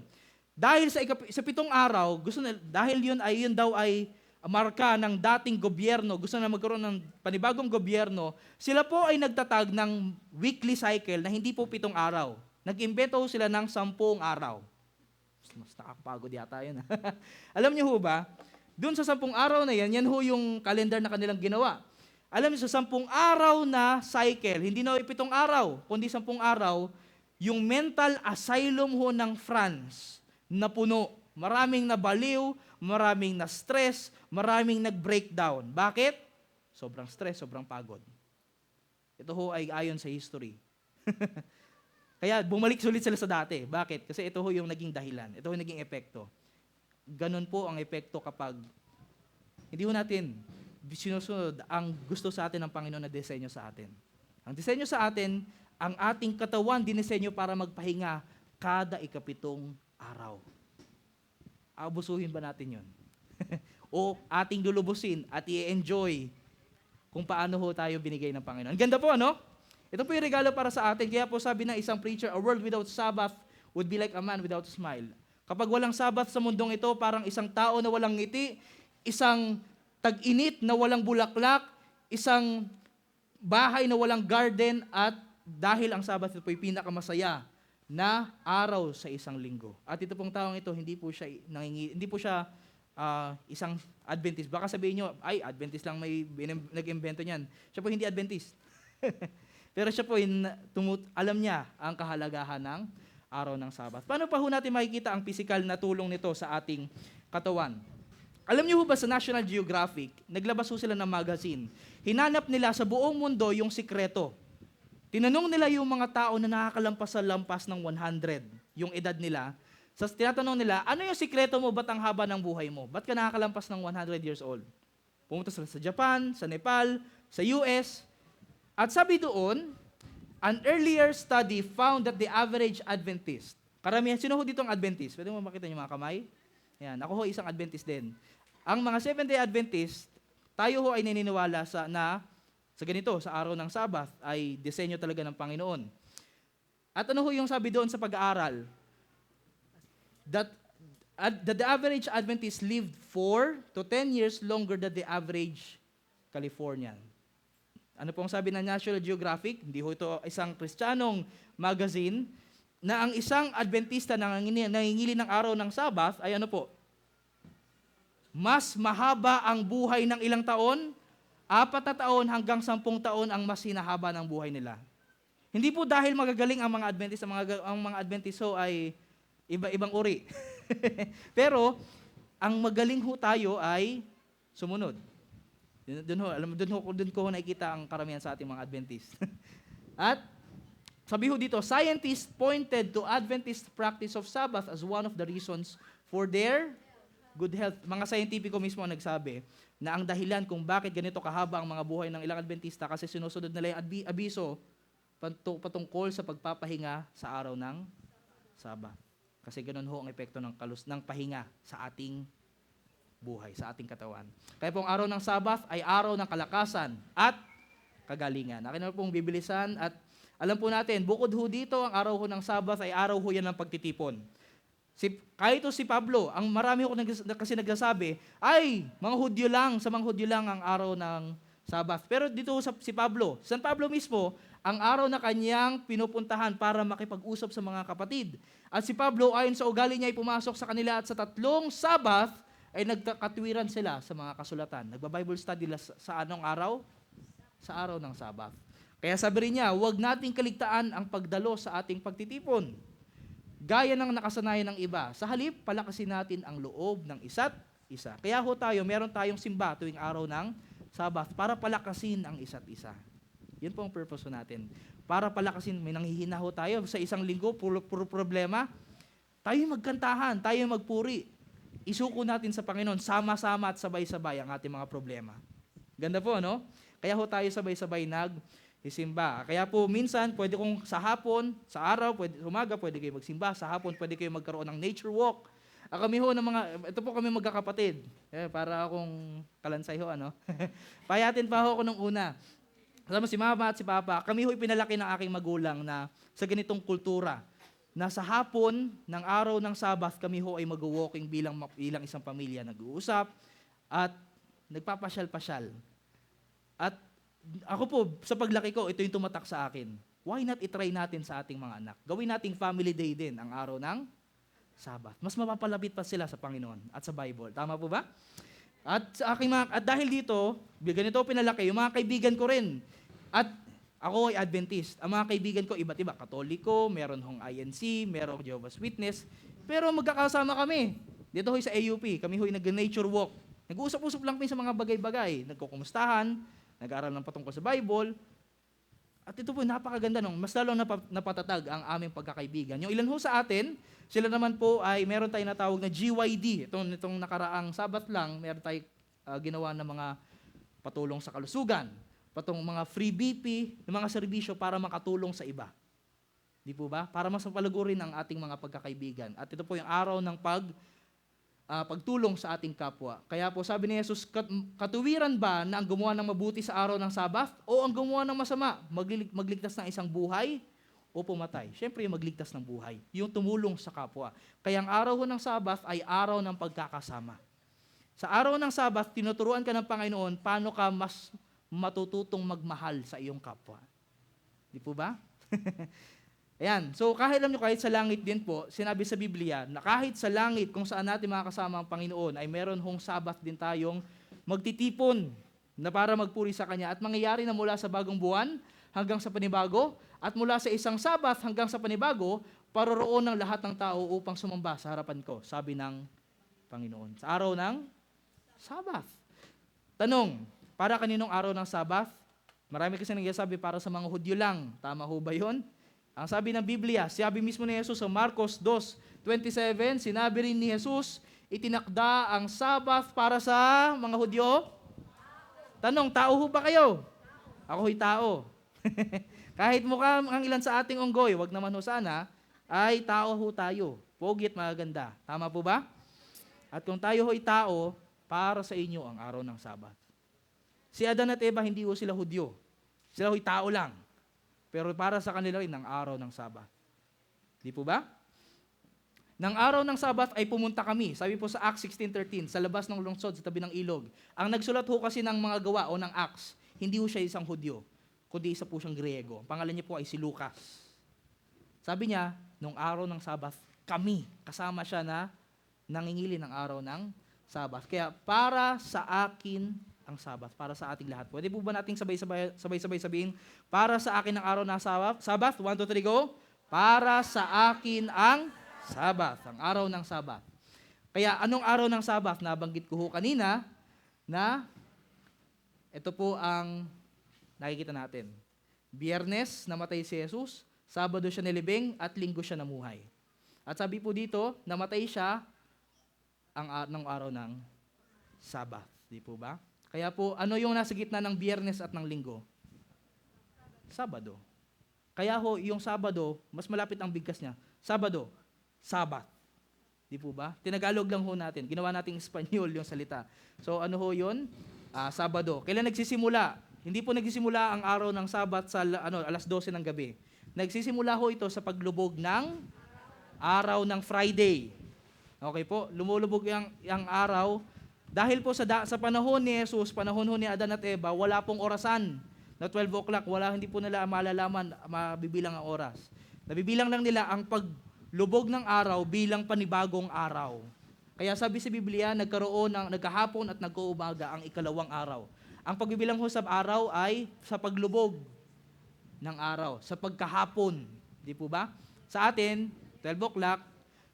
Dahil sa 7 araw, dahil yun daw ay marka ng dating gobyerno, gusto na magkaroon ng panibagong gobyerno, sila po ay nagtatag ng weekly cycle na hindi po 7 araw. Nag-imbento sila ng 10 araw. Mas nakakapagod yata yun. Alam niyo ho ba, doon sa 10 araw na yan ho yung calendar na kanilang ginawa. Alam niyo, sa 10 araw na cycle, hindi na 7 araw, kundi 10 araw, yung mental asylum ho ng France na puno. Maraming nabaliw, maraming na-stress, maraming nag-breakdown. Bakit? Sobrang stress, sobrang pagod. Ito ho ay ayon sa history. Kaya bumalik ulit sila sa dati. Bakit? Kasi ito ho yung naging dahilan. Ito ho yung naging epekto. Ganun po ang epekto kapag hindi ho natin sinusunod ang gusto sa atin ng Panginoon na disenyo sa atin. Ang disenyo sa atin, ang ating katawan dinisenyo para magpahinga kada 7 araw. Abusuhin ba natin yun? O ating lulubusin at i-enjoy kung paano ho tayo binigay ng Panginoon. Ang ganda po, ano? Ito po yung regalo para sa atin. Kaya po sabi ng isang preacher, a world without Sabbath would be like a man without a smile. Kapag walang Sabbath sa mundong ito, parang isang tao na walang ngiti, isang tag-init na walang bulaklak, isang bahay na walang garden, at dahil ang Sabbath ito po yung pinakamasaya na araw sa isang linggo. At ito pong taong ito, hindi po siya isang Adventist. Baka sabihin nyo, ay, Adventist lang may nag-invento niyan. Siya po hindi Adventist. Pero siya po, alam niya ang kahalagahan ng araw ng Sabbath. Paano pa ho natin makikita ang physical na tulong nito sa ating katawan? Alam niyo ho ba sa National Geographic, naglabas ho sila ng magazine. Hinanap nila sa buong mundo yung sikreto. Tinanong nila yung mga tao na nakakalampas sa lampas ng 100, yung edad nila. Tinatanong nila, ano yung sikreto mo, ba't ang haba ng buhay mo? Ba't ka nakakalampas ng 100 years old? Pumunta sila sa Japan, sa Nepal, sa US. At sabi doon, an earlier study found that the average Adventist, karamihan, sino ho dito ang Adventist? Pwede mo makita yung mga kamay? Yan, ako ho isang Adventist din. Ang mga Seventh-day Adventist, tayo ho ay naniniwala sa ganito, sa araw ng Sabbath, ay disenyo talaga ng Panginoon. At ano ho yung sabi doon sa pag-aaral? That the average Adventist lived 4 to 10 years longer than the average Californian. Ano pong sabi ng National Geographic? Hindi ho ito isang Kristiyanong magazine, na ang isang Adventista na nangingili ng araw ng Sabbath ay ano po? Mas mahaba ang buhay ng ilang taon, 4 na taon hanggang 10 taon ang mas hinahaba ng buhay nila. Hindi po dahil magagaling ang mga Adventist, ang mga Adventist ho ay ibang uri. Pero, ang magaling ho tayo ay sumunod. Doon ko nakikita ang karamihan sa ating mga Adventist. At, sabi ho dito, scientists pointed to Adventist practice of Sabbath as one of the reasons for their good health. Mga scientifico mismo ang nagsabi na ang dahilan kung bakit ganito kahaba ang mga buhay ng ilang Adventista kasi sinusunod nila yung abiso patungkol sa pagpapahinga sa araw ng Sabbath. Kasi ganun ho ang epekto ng pahinga sa ating buhay, sa ating katawan. Kaya pong araw ng Sabbath ay araw ng kalakasan at kagalingan. Akin na pong bibilisan at alam po natin, bukod ho dito, ang araw ho ng Sabbath ay araw ho yan ng pagtitipon. Kahit si Pablo, ang marami ho kasi nagsasabi, ay, sa mga Hudyo lang ang araw ng Sabbath. Pero dito si Pablo, San Pablo mismo, ang araw na kanyang pinupuntahan para makipag-usap sa mga kapatid. At si Pablo, ayon sa ugali niya, ay pumasok sa kanila at sa 3 Sabath ay nagkatwiran sila sa mga kasulatan. Nagba-Bible study sa anong araw? Sa araw ng Sabath. Kaya sabi rin niya, huwag nating kaligtaan ang pagdalo sa ating pagtitipon. Gaya ng nakasanayan ng iba. Sa halip, palakasin natin ang loob ng isa't isa. Kaya meron tayong simba tuwing araw ng Sabath para palakasin ang isa't isa. Yun po ang purpose natin. Para palakasin, may nanghihina tayo sa isang linggo, puro problema. Tayo magkantahan, tayo magpuri. Isuko natin sa Panginoon, sama-sama at sabay-sabay ang ating mga problema. Ganda po, no? Kaya tayo sabay-sabay nag-isimba. Kaya po minsan, pwede kong sa hapon, sa araw, umaga, pwede kayo magsimba. Sa hapon, pwede kayo magkaroon ng nature walk. Kami ito po kami magkakapatid. Para akong kalansay ano? Payatin pa ako nung una. Kasama si Mama at si Papa, kami pinalaki ng aking magulang na sa ganitong kultura. Na sa hapon ng araw ng Sabath, kami ay mag-walking bilang isang pamilya. Nag-uusap at nagpapasyal-pasyal. At ako po, sa paglaki ko, ito yung tumatak sa akin. Why not itry natin sa ating mga anak? Gawin nating family day din ang araw ng Sabath. Mas mapapalapit pa sila sa Panginoon at sa Bible. Tama po ba? At sa aking at dahil dito, ganito pinalaki, yung mga kaibigan ko rin. At ako ay Adventist. Ang mga kaibigan ko, iba't iba. Katoliko, meron hong INC, meron Jehovah's Witness. Pero magkakasama kami. Dito sa AUP, kami nag-nature walk. Nag-uusap-usap lang kami sa mga bagay-bagay. Nagkukumustahan, nag-aaral ng patungkol sa Bible. At ito po, napakaganda nung. Mas lalong napatatag ang aming pagkakaibigan. Yung ilan sa atin, sila naman po ay meron tayong natawag na GYD. Itong nakaraang Sabath lang, meron tayong ginawa ng mga patulong sa kalusugan. Patong mga free BP, ng mga serbisyo para makatulong sa iba. Di po ba? Para mas mapalagurin ang ating mga pagkakaibigan. At ito po yung araw ng pagtulong sa ating kapwa. Kaya po sabi ni Jesus, katuwiran ba na ang gumawa ng mabuti sa araw ng Sabath o ang gumawa ng masama, magligtas ng isang buhay o pumatay? Siyempre yung magligtas ng buhay, yung tumulong sa kapwa. Kaya ang araw ng Sabath ay araw ng pagkakasama. Sa araw ng Sabath, tinuturuan ka ng Panginoon paano ka mas matututong magmahal sa iyong kapwa. Di po ba? Ayan. So kahit alam nyo, kahit sa langit din po, sinabi sa Biblia na kahit sa langit kung saan natin makakasama ang Panginoon ay meron hong Sabath din tayong magtitipon na para magpuri sa Kanya at mangyayari na mula sa bagong buwan hanggang sa panibago at mula sa isang Sabath hanggang sa panibago, paroroon ng lahat ng tao upang sumamba sa harapan ko, sabi ng Panginoon. Sa araw ng Sabath. Tanong, para kaninong araw ng Sabath? Marami kasi nagsasabi para sa mga Hudyo lang. Tama ho ba yun? Ang sabi ng Biblia, sabi mismo ni Jesus sa Marcos 2:27, sinabi rin ni Jesus, itinakda ang Sabath para sa mga Hudyo? Tanong, tao ho ba kayo? Ako ho'y tao. Kahit mukha ang ilan sa ating unggoy, wag naman ho sana, ay tao ho tayo. Pogi at maganda. Tama po ba? At kung tayo ho'y tao, para sa inyo ang araw ng Sabath. Si Adan at Eva, hindi ho sila Hudyo. Sila ho'y tao lang. Pero para sa kanila rin ang araw ng Sabath. Di po ba? Nang araw ng Sabath ay pumunta kami. Sabi po sa Acts 16:13, sa labas ng lungsod sa tabi ng ilog. Ang nagsulat ho kasi ng mga gawa o ng Acts, hindi ho siya isang Hudyo, kundi isa po siyang Griego. Ang pangalan niya po ay si Lucas. Sabi niya, nung araw ng Sabath, kami, kasama siya na nangingili ng araw ng Sabath. Kaya para sa akin ang Sabath, para sa ating lahat. Pwede po ba nating sabay-sabay sabihin, para sa akin ang araw ng Sabath? 1, 2, 3, go. Para sa akin ang Sabath, ang araw ng Sabath. Kaya anong araw ng Sabath? Nabanggit ko ho kanina na ito po ang nakikita natin. Biyernes, namatay si Jesus. Sabado siya nilibing at Linggo siya namuhay. At sabi po dito, namatay siya ng araw ng Sabath. Di po ba? Kaya po, ano yung nasa gitna ng Biyernes at ng Linggo? Sabado. Kaya ho, yung Sabado, mas malapit ang bigkas niya. Sabado, Sabath. Di po ba? Tinagalog lang ho natin. Ginawa nating Espanyol yung salita. So ano ho yun? Sabado. Kailan nagsisimula? Hindi po nagsisimula ang araw ng Sabath sa alas 12 ng gabi. Nagsisimula ho ito sa paglubog ng araw ng Friday. Okay po? Lumulubog yung araw. Dahil po sa panahon ni Jesus, panahon ho ni Adan at Eva, wala pong orasan. na 12 o'clock, hindi po nila malalaman, mabibilang ang oras. Nabibilang lang nila ang paglubog ng araw bilang panibagong araw. Kaya sabi sa Biblia, nagkahapon at nag-uumaga ang ikalawang araw. Ang pagbibilang ho sa araw ay sa paglubog ng araw, sa pagkahapon. Di po ba? Sa atin, 12 o'clock.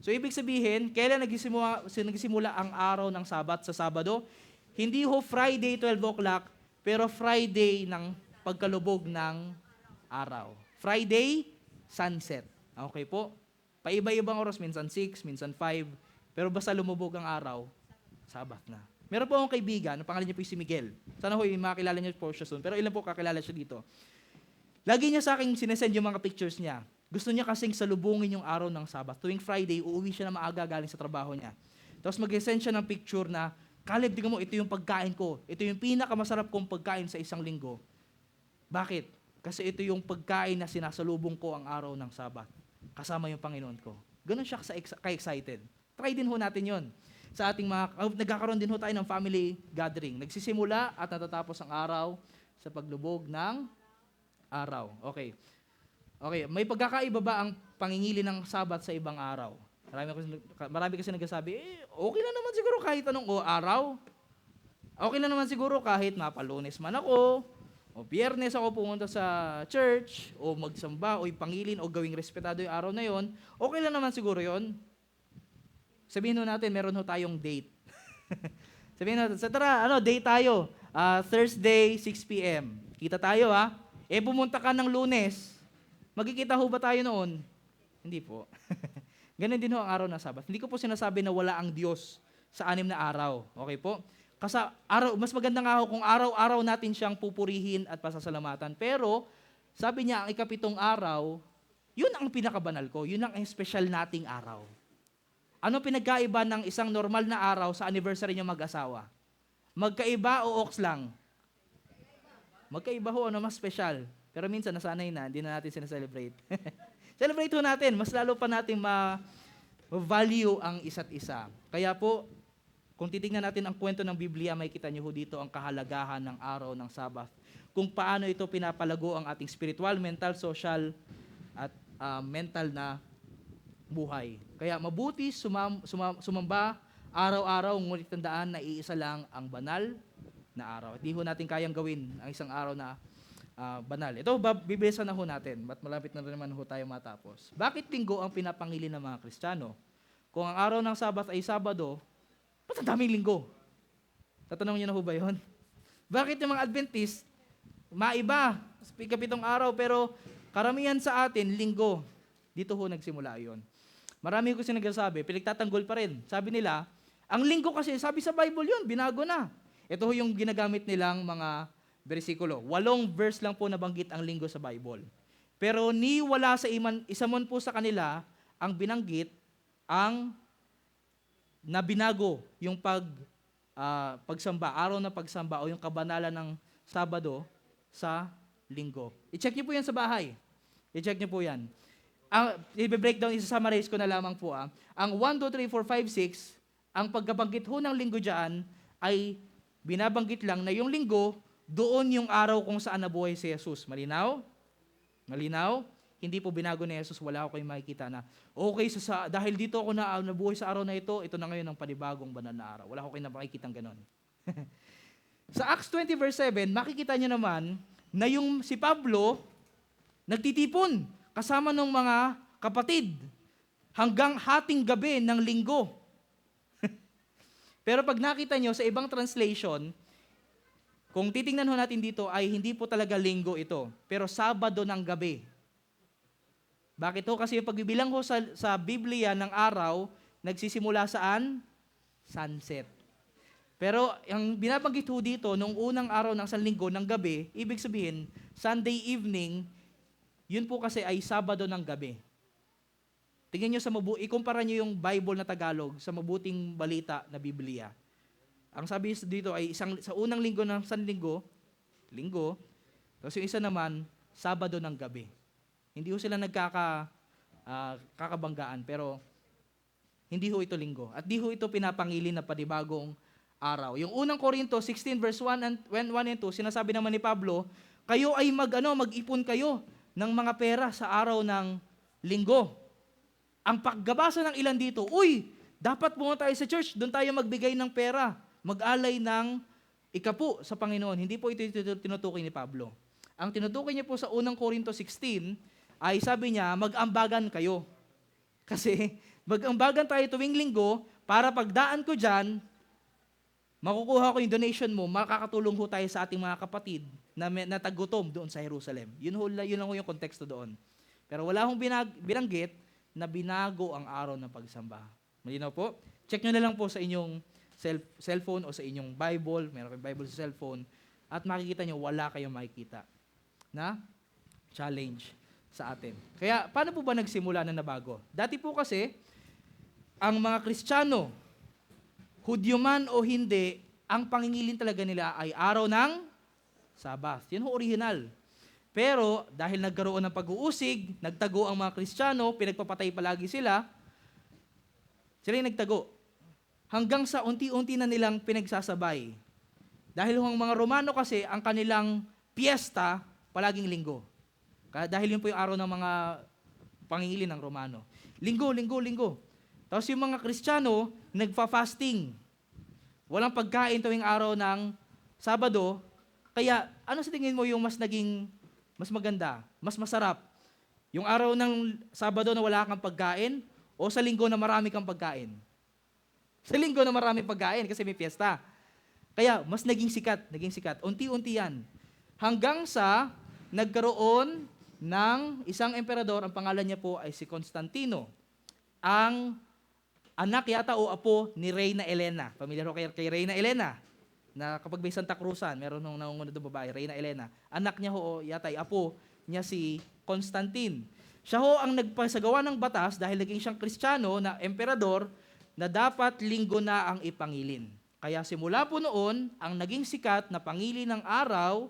So ibig sabihin, kailan nagsimula ang araw ng Sabat sa Sabado? Hindi ho Friday 12 o'clock, pero Friday ng pagkalubog ng araw. Friday, sunset. Okay po? Paiba-ibang oras, minsan 6, minsan 5. Pero basta lumubog ang araw, Sabat na. Meron po akong kaibigan, ang pangalan niya po si Miguel. Sana ho, makilala niyo po siya soon. Pero ilan po kakilala siya dito. Lagi niya sa akin sinesend yung mga pictures niya. Gusto niya kasing salubungin yung araw ng Sabat. Tuwing Friday, uuwi siya na maaga galing sa trabaho niya. Tapos mag-send siya ng picture na, Caleb, tingnan mo, ito yung pagkain ko. Ito yung pinakamasarap kong pagkain sa isang linggo. Bakit? Kasi ito yung pagkain na sinasalubong ko ang araw ng Sabat. Kasama yung Panginoon ko. Ganun siya ka-excited. Try din ho natin yon sa ating nagkakaroon din ho tayo ng family gathering. Nagsisimula at natatapos ang araw sa paglubog ng araw. Okay. Okay, may pagkakaiba ba ang pangingili ng Sabat sa ibang araw? Marami kasi nagsasabi, okay lang naman siguro kahit anong araw. Okay lang naman siguro kahit mapalunes man ako, o Biyernes ako pumunta sa church, o magsamba, o ipangilin, o gawing respetado yung araw na yon. Okay lang naman siguro yon. Sabihin natin, meron ho tayong date. Sabihin natin, tara, date tayo. Thursday, 6 p.m. Kita tayo, ha? Pumunta ka ng Lunes. Magkikita ho ba tayo noon? Hindi po. Ganun din ho ang araw ng Sabat. Hindi ko po sinasabi na wala ang Diyos sa 6 na araw. Okay po? Kasi mas maganda nga ho kung araw-araw natin siyang pupurihin at pasasalamatan. Pero, sabi niya, ang ika-7 araw, yun ang pinakabanal ko. Yun ang special nating araw. Ano pinagkaiba ng isang normal na araw sa anniversary niyo mag-asawa? Magkaiba o ox lang? Magkaiba ho, mas special. Pero minsan nasanay na, hindi na natin sinaselebrate. Celebrate ho natin, mas lalo pa natin ma-value ang isa't isa. Kaya po, kung titingnan natin ang kwento ng Biblia, may kita niyo ho dito ang kahalagahan ng araw ng Sabat. Kung paano ito pinapalago ang ating spiritual, mental, social, at mental na buhay. Kaya mabuti sumamba araw-araw, ngunit tandaan na iisa lang ang banal na araw. Hindi ho natin kayang gawin ang isang araw na banal. Ito, bibilisan na ho natin. Ba't malapit na rin naman ho tayo matapos. Bakit linggo ang pinapangili ng mga Kristiyano? Kung ang araw ng Sabat ay Sabado, ba't ang daming linggo? Tatanong niyo na ho ba yun? Bakit yung mga Adventist, maiba, ika-7 araw, pero karamihan sa atin, linggo. Dito ho nagsimula yon. Marami ko sinasabi, pinagtatanggol pa rin. Sabi nila, ang linggo kasi, sabi sa Bible yun, binago na. Ito ho yung ginagamit nilang mga bersikulo. 8 verse lang po nabanggit ang linggo sa Bible. Pero ni wala sa isa man po sa kanila ang binanggit ang na binago yung pagsamba, araw na pagsamba o yung kabanalan ng Sabado sa linggo. I-check niyo po yan sa bahay. I-check niyo po yan. I-breakdown, isa-summarize ko na lamang po. Ang 1, 2, 3, 4, 5, 6, ang pagkabanggit ho ng linggo dyan ay binabanggit lang na yung linggo, doon yung araw kung saan nabuhay si Jesus. Malinaw? Malinaw? Hindi po binago ni Jesus, wala ko kayong makikita na, okay, dahil dito ako nabuhay sa araw na ito na ngayon ang panibagong banal na araw. Wala ko kayong makikitang ganon. Sa Acts 20 verse 7, makikita nyo naman na yung si Pablo, nagtitipon kasama ng mga kapatid hanggang hating gabi ng linggo. Pero pag nakita nyo sa ibang translation, kung titingnan ho natin dito ay hindi po talaga linggo ito, pero Sabado ng gabi. Bakit ho? Kasi yung pagbibilang ho sa Biblia ng araw, nagsisimula saan? Sunset. Pero ang binabanggit ho dito, nung unang araw ng Sanlinggo ng gabi, ibig sabihin, Sunday evening, yun po kasi ay Sabado ng gabi. Tingnan nyo ikumpara nyo yung Bible na Tagalog sa mabuting balita na Biblia. Ang sabi dito ay sa unang linggo ng Sanlinggo, linggo, tapos yung isa naman, Sabado ng gabi. Hindi ho sila kakabanggaan, pero hindi ho ito linggo. At di ho ito pinapangilin na panibagong araw. Yung unang Korinto 16 verse 1 and 2, sinasabi naman ni Pablo, kayo ay mag-ipon kayo ng mga pera sa araw ng linggo. Ang paggabasa ng ilan dito, dapat pumunta tayo sa church, doon tayo magbigay ng pera, mag-alay ng ikapu sa Panginoon. Hindi po ito tinutukoy ni Pablo. Ang tinutukoy niya po sa unang Korinto 16 ay sabi niya, mag-ambagan kayo. Kasi mag-ambagan tayo tuwing linggo para pagdaan ko dyan, makukuha ko yung donation mo, makakatulong ho tayo sa ating mga kapatid na natagutom doon sa Jerusalem. Yun lang ho yung konteksto doon. Pero wala hong binanggit na binago ang araw ng pagsamba. Malinaw po? Check nyo na lang po sa inyong cellphone o sa inyong Bible, meron kayong Bible sa cellphone, at makikita nyo, wala kayong makikita na challenge sa atin. Kaya, paano po ba nagsimula na nabago? Dati po kasi, ang mga Kristiyano, Hudyo man o hindi, ang pangingilin talaga nila ay araw ng Sabath. Yan ho original. Pero, dahil nagkaroon ng pag-uusig, nagtago ang mga Kristiyano, pinagpapatay palagi sila yung nagtago. Hanggang sa unti-unti na nilang pinagsasabay. Dahil ang mga Romano kasi, ang kanilang piyesta, palaging linggo. Dahil yun po yung araw ng mga pangingilin ng Romano. Linggo, linggo, linggo. Tapos yung mga Kristiyano, nagfa-fasting. Walang pagkain tuwing araw ng Sabado. Kaya, ano sa tingin mo yung mas maganda, mas masarap? Yung araw ng Sabado na wala kang pagkain, o sa linggo na marami kang pagkain? Sa linggo na marami pagkain kasi may piyesta. Kaya, mas naging sikat. Unti-unti yan. Hanggang sa nagkaroon ng isang emperador, ang pangalan niya po ay si Constantino. Ang anak yata o apo ni Reyna Elena. Pamilyar ko kay Reyna Elena, na kapag may Santa Cruzan, meron nung nangungunod ng babae, Reyna Elena. Anak niya ho, yata ay apo niya si Constantine. Siya ho ang nagpasagawa ng batas dahil naging siyang Kristiyano na emperador na dapat linggo na ang ipangilin. Kaya simula po noon, ang naging sikat na pangili ng araw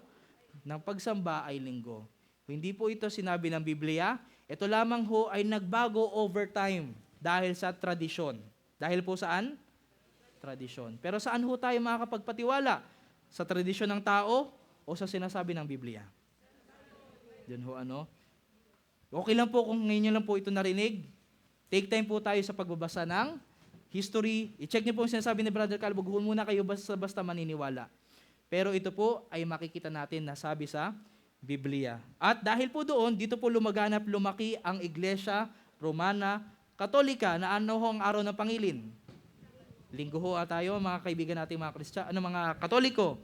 ng pagsamba ay linggo. Hindi po ito sinabi ng Biblia. Ito lamang ho ay nagbago over time dahil sa tradisyon. Dahil po saan? Tradisyon. Pero saan ho tayo makakapagpatiwala? Sa tradisyon ng tao o sa sinasabi ng Biblia? Yun ho Okay lang po kung ngayon lang po ito narinig. Take time po tayo sa pagbabasa ng history. I-check niyo po yung sinasabi ni Brother Calvo. Huwag muna kayo basta maniniwala. Pero ito po ay makikita natin na sabi sa Biblia. At dahil po doon, dito po lumaki ang Iglesia Romana Katolika na ano ho ang araw ng pangilin? Linggo ho tayo, mga kaibigan natin, mga Katoliko.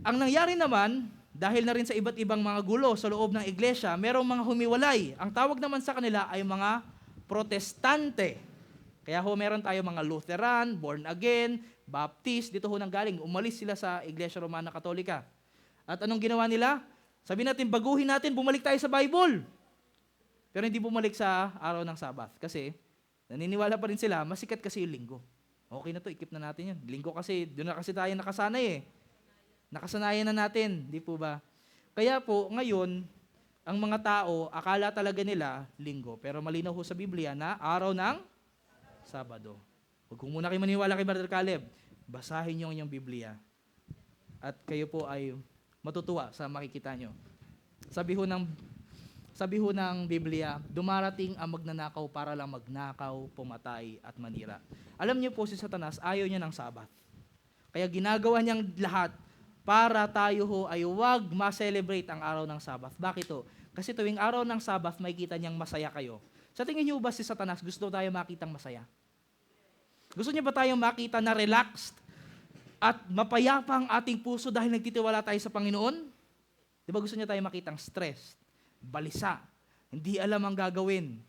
Ang nangyari naman, dahil na rin sa iba't ibang mga gulo sa loob ng iglesia, merong mga humiwalay. Ang tawag naman sa kanila ay mga Protestante. Kaya ho meron tayo mga Lutheran, Born Again, Baptist, dito ho nang galing. Umalis sila sa Iglesia Romana Katolika. At anong ginawa nila? Sabi natin, baguhin natin, bumalik tayo sa Bible. Pero hindi bumalik sa araw ng Sabath. Kasi naniniwala pa rin sila, masikat kasi yung linggo. Okay na to, ikip na natin yan. Linggo kasi, doon na kasi tayo nakasanay Nakasanayan na natin, di po ba? Kaya po, ngayon, ang mga tao, akala talaga nila linggo. Pero malinaw ho sa Biblia na araw ng Sabado. Huwag muna kayo maniwala kay Brother Caleb. Basahin niyo ang inyong Biblia. At kayo po ay matutuwa sa makikita nyo. Sabi ho ng Biblia, dumarating ang magnanakaw para lang magnakaw, pumatay, at manira. Alam niyo po si Satanas, ayaw niya ng Sabat. Kaya ginagawa niyang lahat para tayo ho ay huwag ma-celebrate ang araw ng Sabat. Bakit to? Kasi tuwing araw ng Sabat, makikita niyang masaya kayo. Sa tingin niyo ba si Satanas, gusto tayo makitang masaya? Gusto niya ba tayong makita na relaxed at mapayapa ang ating puso dahil nagtitiwala tayo sa Panginoon? Di ba gusto niya tayo makitang stressed, balisa, hindi alam ang gagawin?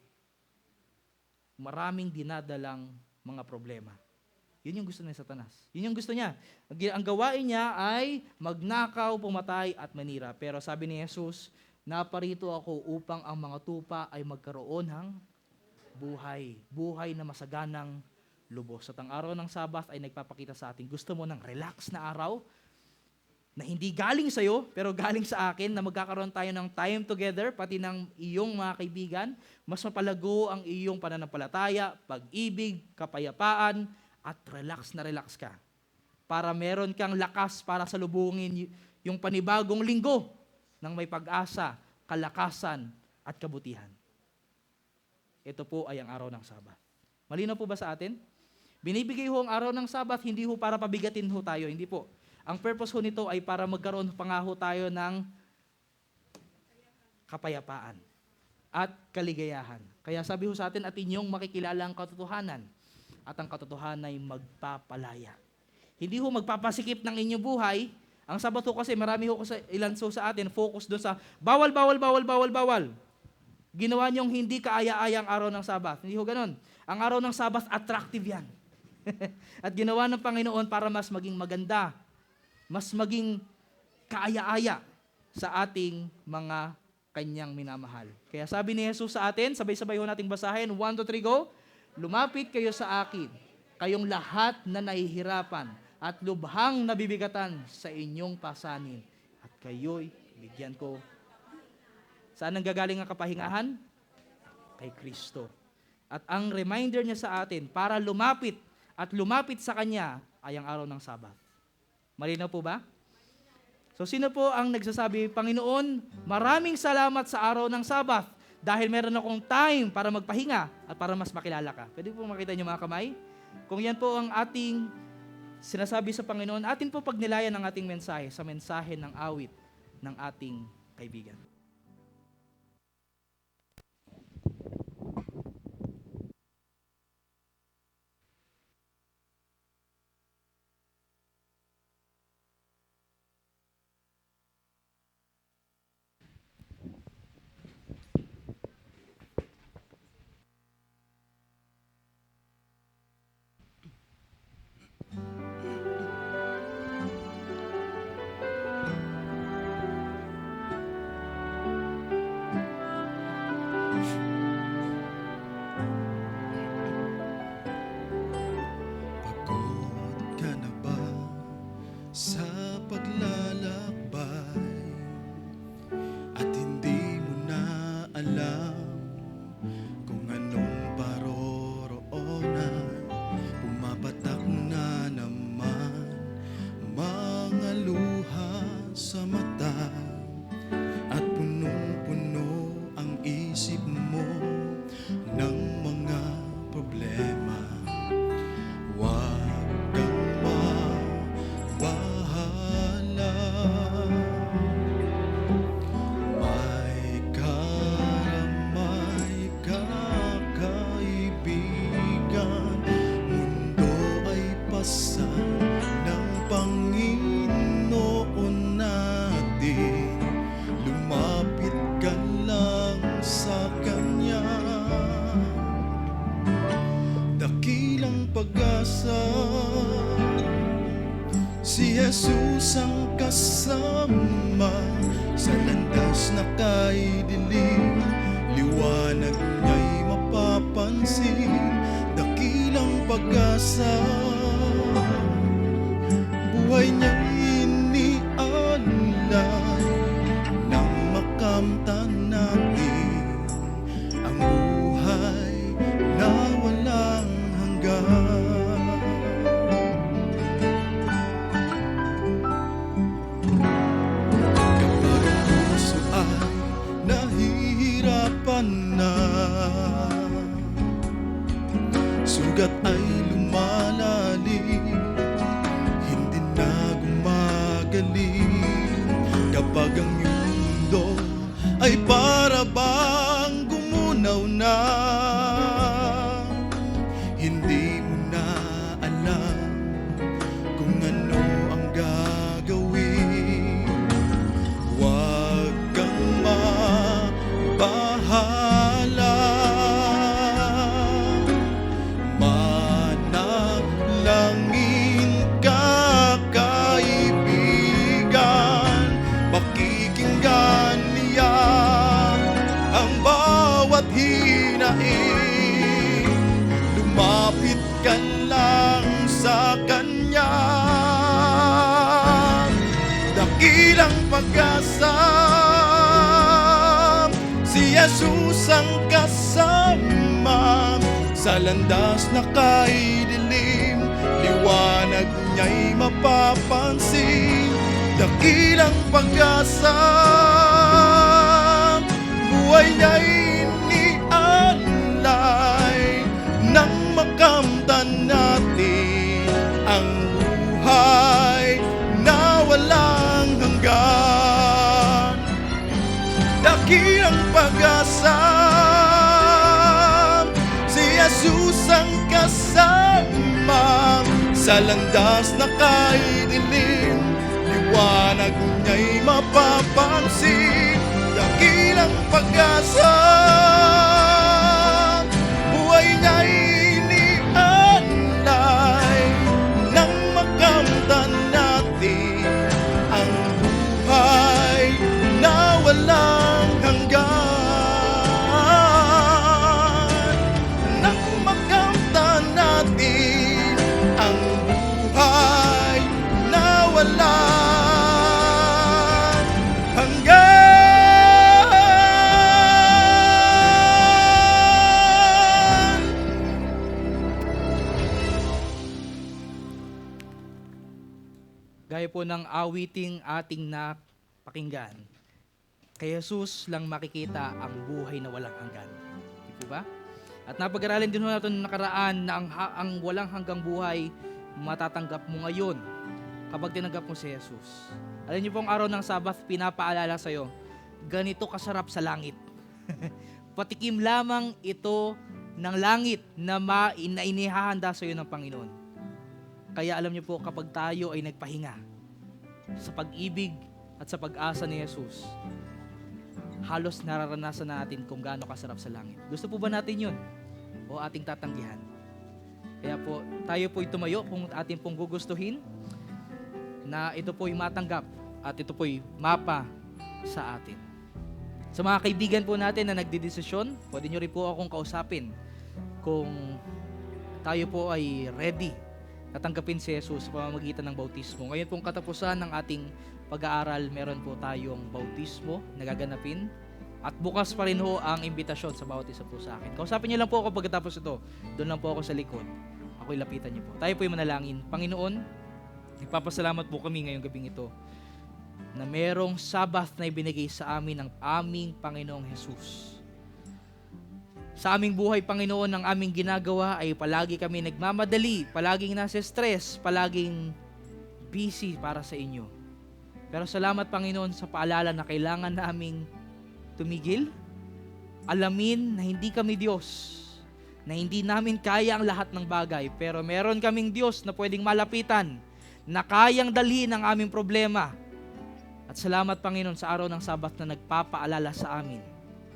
Maraming dinadalang mga problema. Yun yung gusto ni Satanas. Yun yung gusto niya. Ang gawain niya ay magnakaw, pumatay, at manira. Pero sabi ni Jesus, naparito ako upang ang mga tupa ay magkaroon ng buhay. Buhay na masaganang lubos. At ang araw ng Sabat ay nagpapakita sa atin, gusto mo ng relax na araw na hindi galing sa'yo, pero galing sa akin, na magkakaroon tayo ng time together, pati ng iyong mga kaibigan, mas mapalago ang iyong pananampalataya, pag-ibig, kapayapaan, at relax na relax ka. Para meron kang lakas para salubungin yung panibagong linggo. ng may pag-asa, kalakasan, at kabutihan. Ito po ay ang araw ng Sabat. Malinaw po ba sa atin? Binibigay ho ang araw ng Sabat, hindi ho para pabigatin ho tayo, hindi po. Ang purpose ho nito ay para magkaroon pa nga ho tayo ng kapayapaan at kaligayahan. Kaya sabi ho sa atin, at inyong makikilala ang katotohanan, at ang katotohanan ay magpapalaya. Hindi ho magpapasikip ng inyong buhay. Ang Sabat ho kasi, marami ho kasi ilan so sa atin, focus doon sa bawal, bawal, bawal, bawal, bawal. Ginawa niyong hindi kaaya-aya ang araw ng Sabat. Hindi ho ganun. Ang araw ng Sabat, attractive yan. At ginawa ng Panginoon para mas maging maganda, mas maging kaaya-aya sa ating mga kanyang minamahal. Kaya sabi ni Jesus sa atin, sabay-sabay ho nating basahin, 1, 2, 3, go. Lumapit kayo sa akin, kayong lahat na nahihirapan at lubhang nabibigatan sa inyong pasanin. At kayo'y bigyan ko. Saan ang gagaling ang kapahingahan? Kay Kristo. At ang reminder niya sa atin para lumapit at lumapit sa Kanya ay ang araw ng Sabat. Malinaw po ba? So sino po ang nagsasabi, Panginoon, maraming salamat sa araw ng Sabat dahil meron akong time para magpahinga at para mas makilala ka. Pwede po makita niyo mga kamay? Kung yan po ang ating sinasabi sa Panginoon, atin po pagnilayan ang ating mensahe sa mensahe ng awit ng ating kaibigan. Pagod ka na ba sa paglalakbay at hindi mo na alam kung anong paroroonan? Pumapatak na naman mga luha sa mata at punong-puno ang isip mo ng mga problema. Huwag kang mabahala, may karamay ka kaibigan. Mundo ay pasan ng Panginoon natin. Lumapit ka lang sa Kanya. Dakilang pag-asa, si Jesus ang kasama sa landas na kay dilim. Liwanag niya'y mapapansin. Dakilang pag-asa, buhay niya'y inialay nang makamtan natin ang buhay na walang hanggan. Kapag ang puso ay nahihirapan na, sugat ay lumalalim, hindi na gumagaling. Kapag ang iyong mundo ay para bang gumunaw na, hindi mo na alam kung ano ang gagawin. Huwag kang mabahala, manalangin ka kaibigan. Pakikinggan niya ang bawat hinaing. Lumapit ka lang sa Kanya. Dakilang pag-asa, si Jesus ang kasama sa landas na kay dilim. Liwanag niya'y mapapansin. dakilang pag-asa. Buhay niya'y inialay nang makamtan natin ang buhay na walang hanggan. Dakilang pag-asa, si Jesus ang kasama sa landas na kahit dilim, liwanag niya'y mapapansin. Dakilang pag-asa, buhay niya'y inialay nang makamtan natin ang buhay na walang hanggan. Nang makamtan natin ang buhay na walang hanggan. Gaya po ng awiting ating napakinggan, kay Jesus lang makikita ang buhay na walang hanggan. Di po ba? At napag-aralin din natin noong nakaraan na ang walang hanggang buhay matatanggap mo ngayon kapag tinanggap mo si Jesus. Alam niyo po, ang araw ng Sabbath, pinapaalala sa'yo, ganito kasarap sa langit. Patikim lamang ito ng langit na inihahanda sa'yo ng Panginoon. Kaya alam niyo po, kapag tayo ay nagpahinga sa pag-ibig at sa pag-asa ni Jesus, halos nararanasan natin kung gaano kasarap sa langit. Gusto po ba natin yun? O ating tatanggihan? Kaya po, tayo po'y tumayo kung ating pong gugustuhin na ito po'y matanggap at ito po'y mapa sa atin. Sa mga kaibigan po natin na nagdidesisyon, pwede nyo rin po akong kausapin kung tayo po ay ready natanggapin si Jesus sa pamamagitan ng bautismo. Ngayon pong katapusan ng ating pag-aaral, meron po tayong bautismo na gaganapin at bukas pa rin ho ang imbitasyon sa bawat isa po sa akin. Kausapin niyo lang po ako pagkatapos ito. Doon lang po ako sa likod. Ako'y lapitan niyo po. Tayo po'y manalangin. Panginoon, nagpapasalamat po kami ngayong gabing ito na merong Sabbath na ibinigay sa amin ng aming Panginoong Jesus. Sa aming buhay, Panginoon, ang aming ginagawa ay palagi kami nagmamadali, palaging nasa stress, palaging busy para sa inyo. Pero salamat, Panginoon, sa paalala na kailangan naming tumigil, alamin na hindi kami Diyos, na hindi namin kaya ang lahat ng bagay, pero meron kaming Diyos na pwedeng malapitan, na kayang dalhin ang aming problema. At salamat, Panginoon, sa araw ng Sabat na nagpapaalala sa amin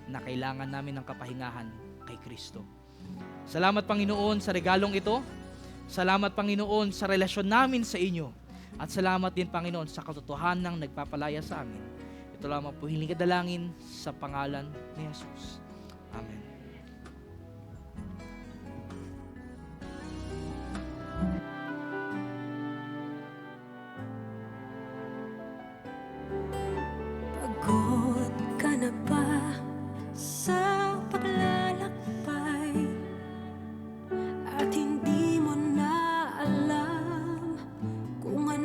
na kailangan namin ng kapahingahan kay Kristo. Salamat, Panginoon, sa regalong ito. Salamat, Panginoon, sa relasyon namin sa inyo. At salamat din, Panginoon, sa katotohanan ng nagpapalaya sa amin. Ito lamang po hiling kadalangin sa pangalan ni Jesus. Amen. Pagod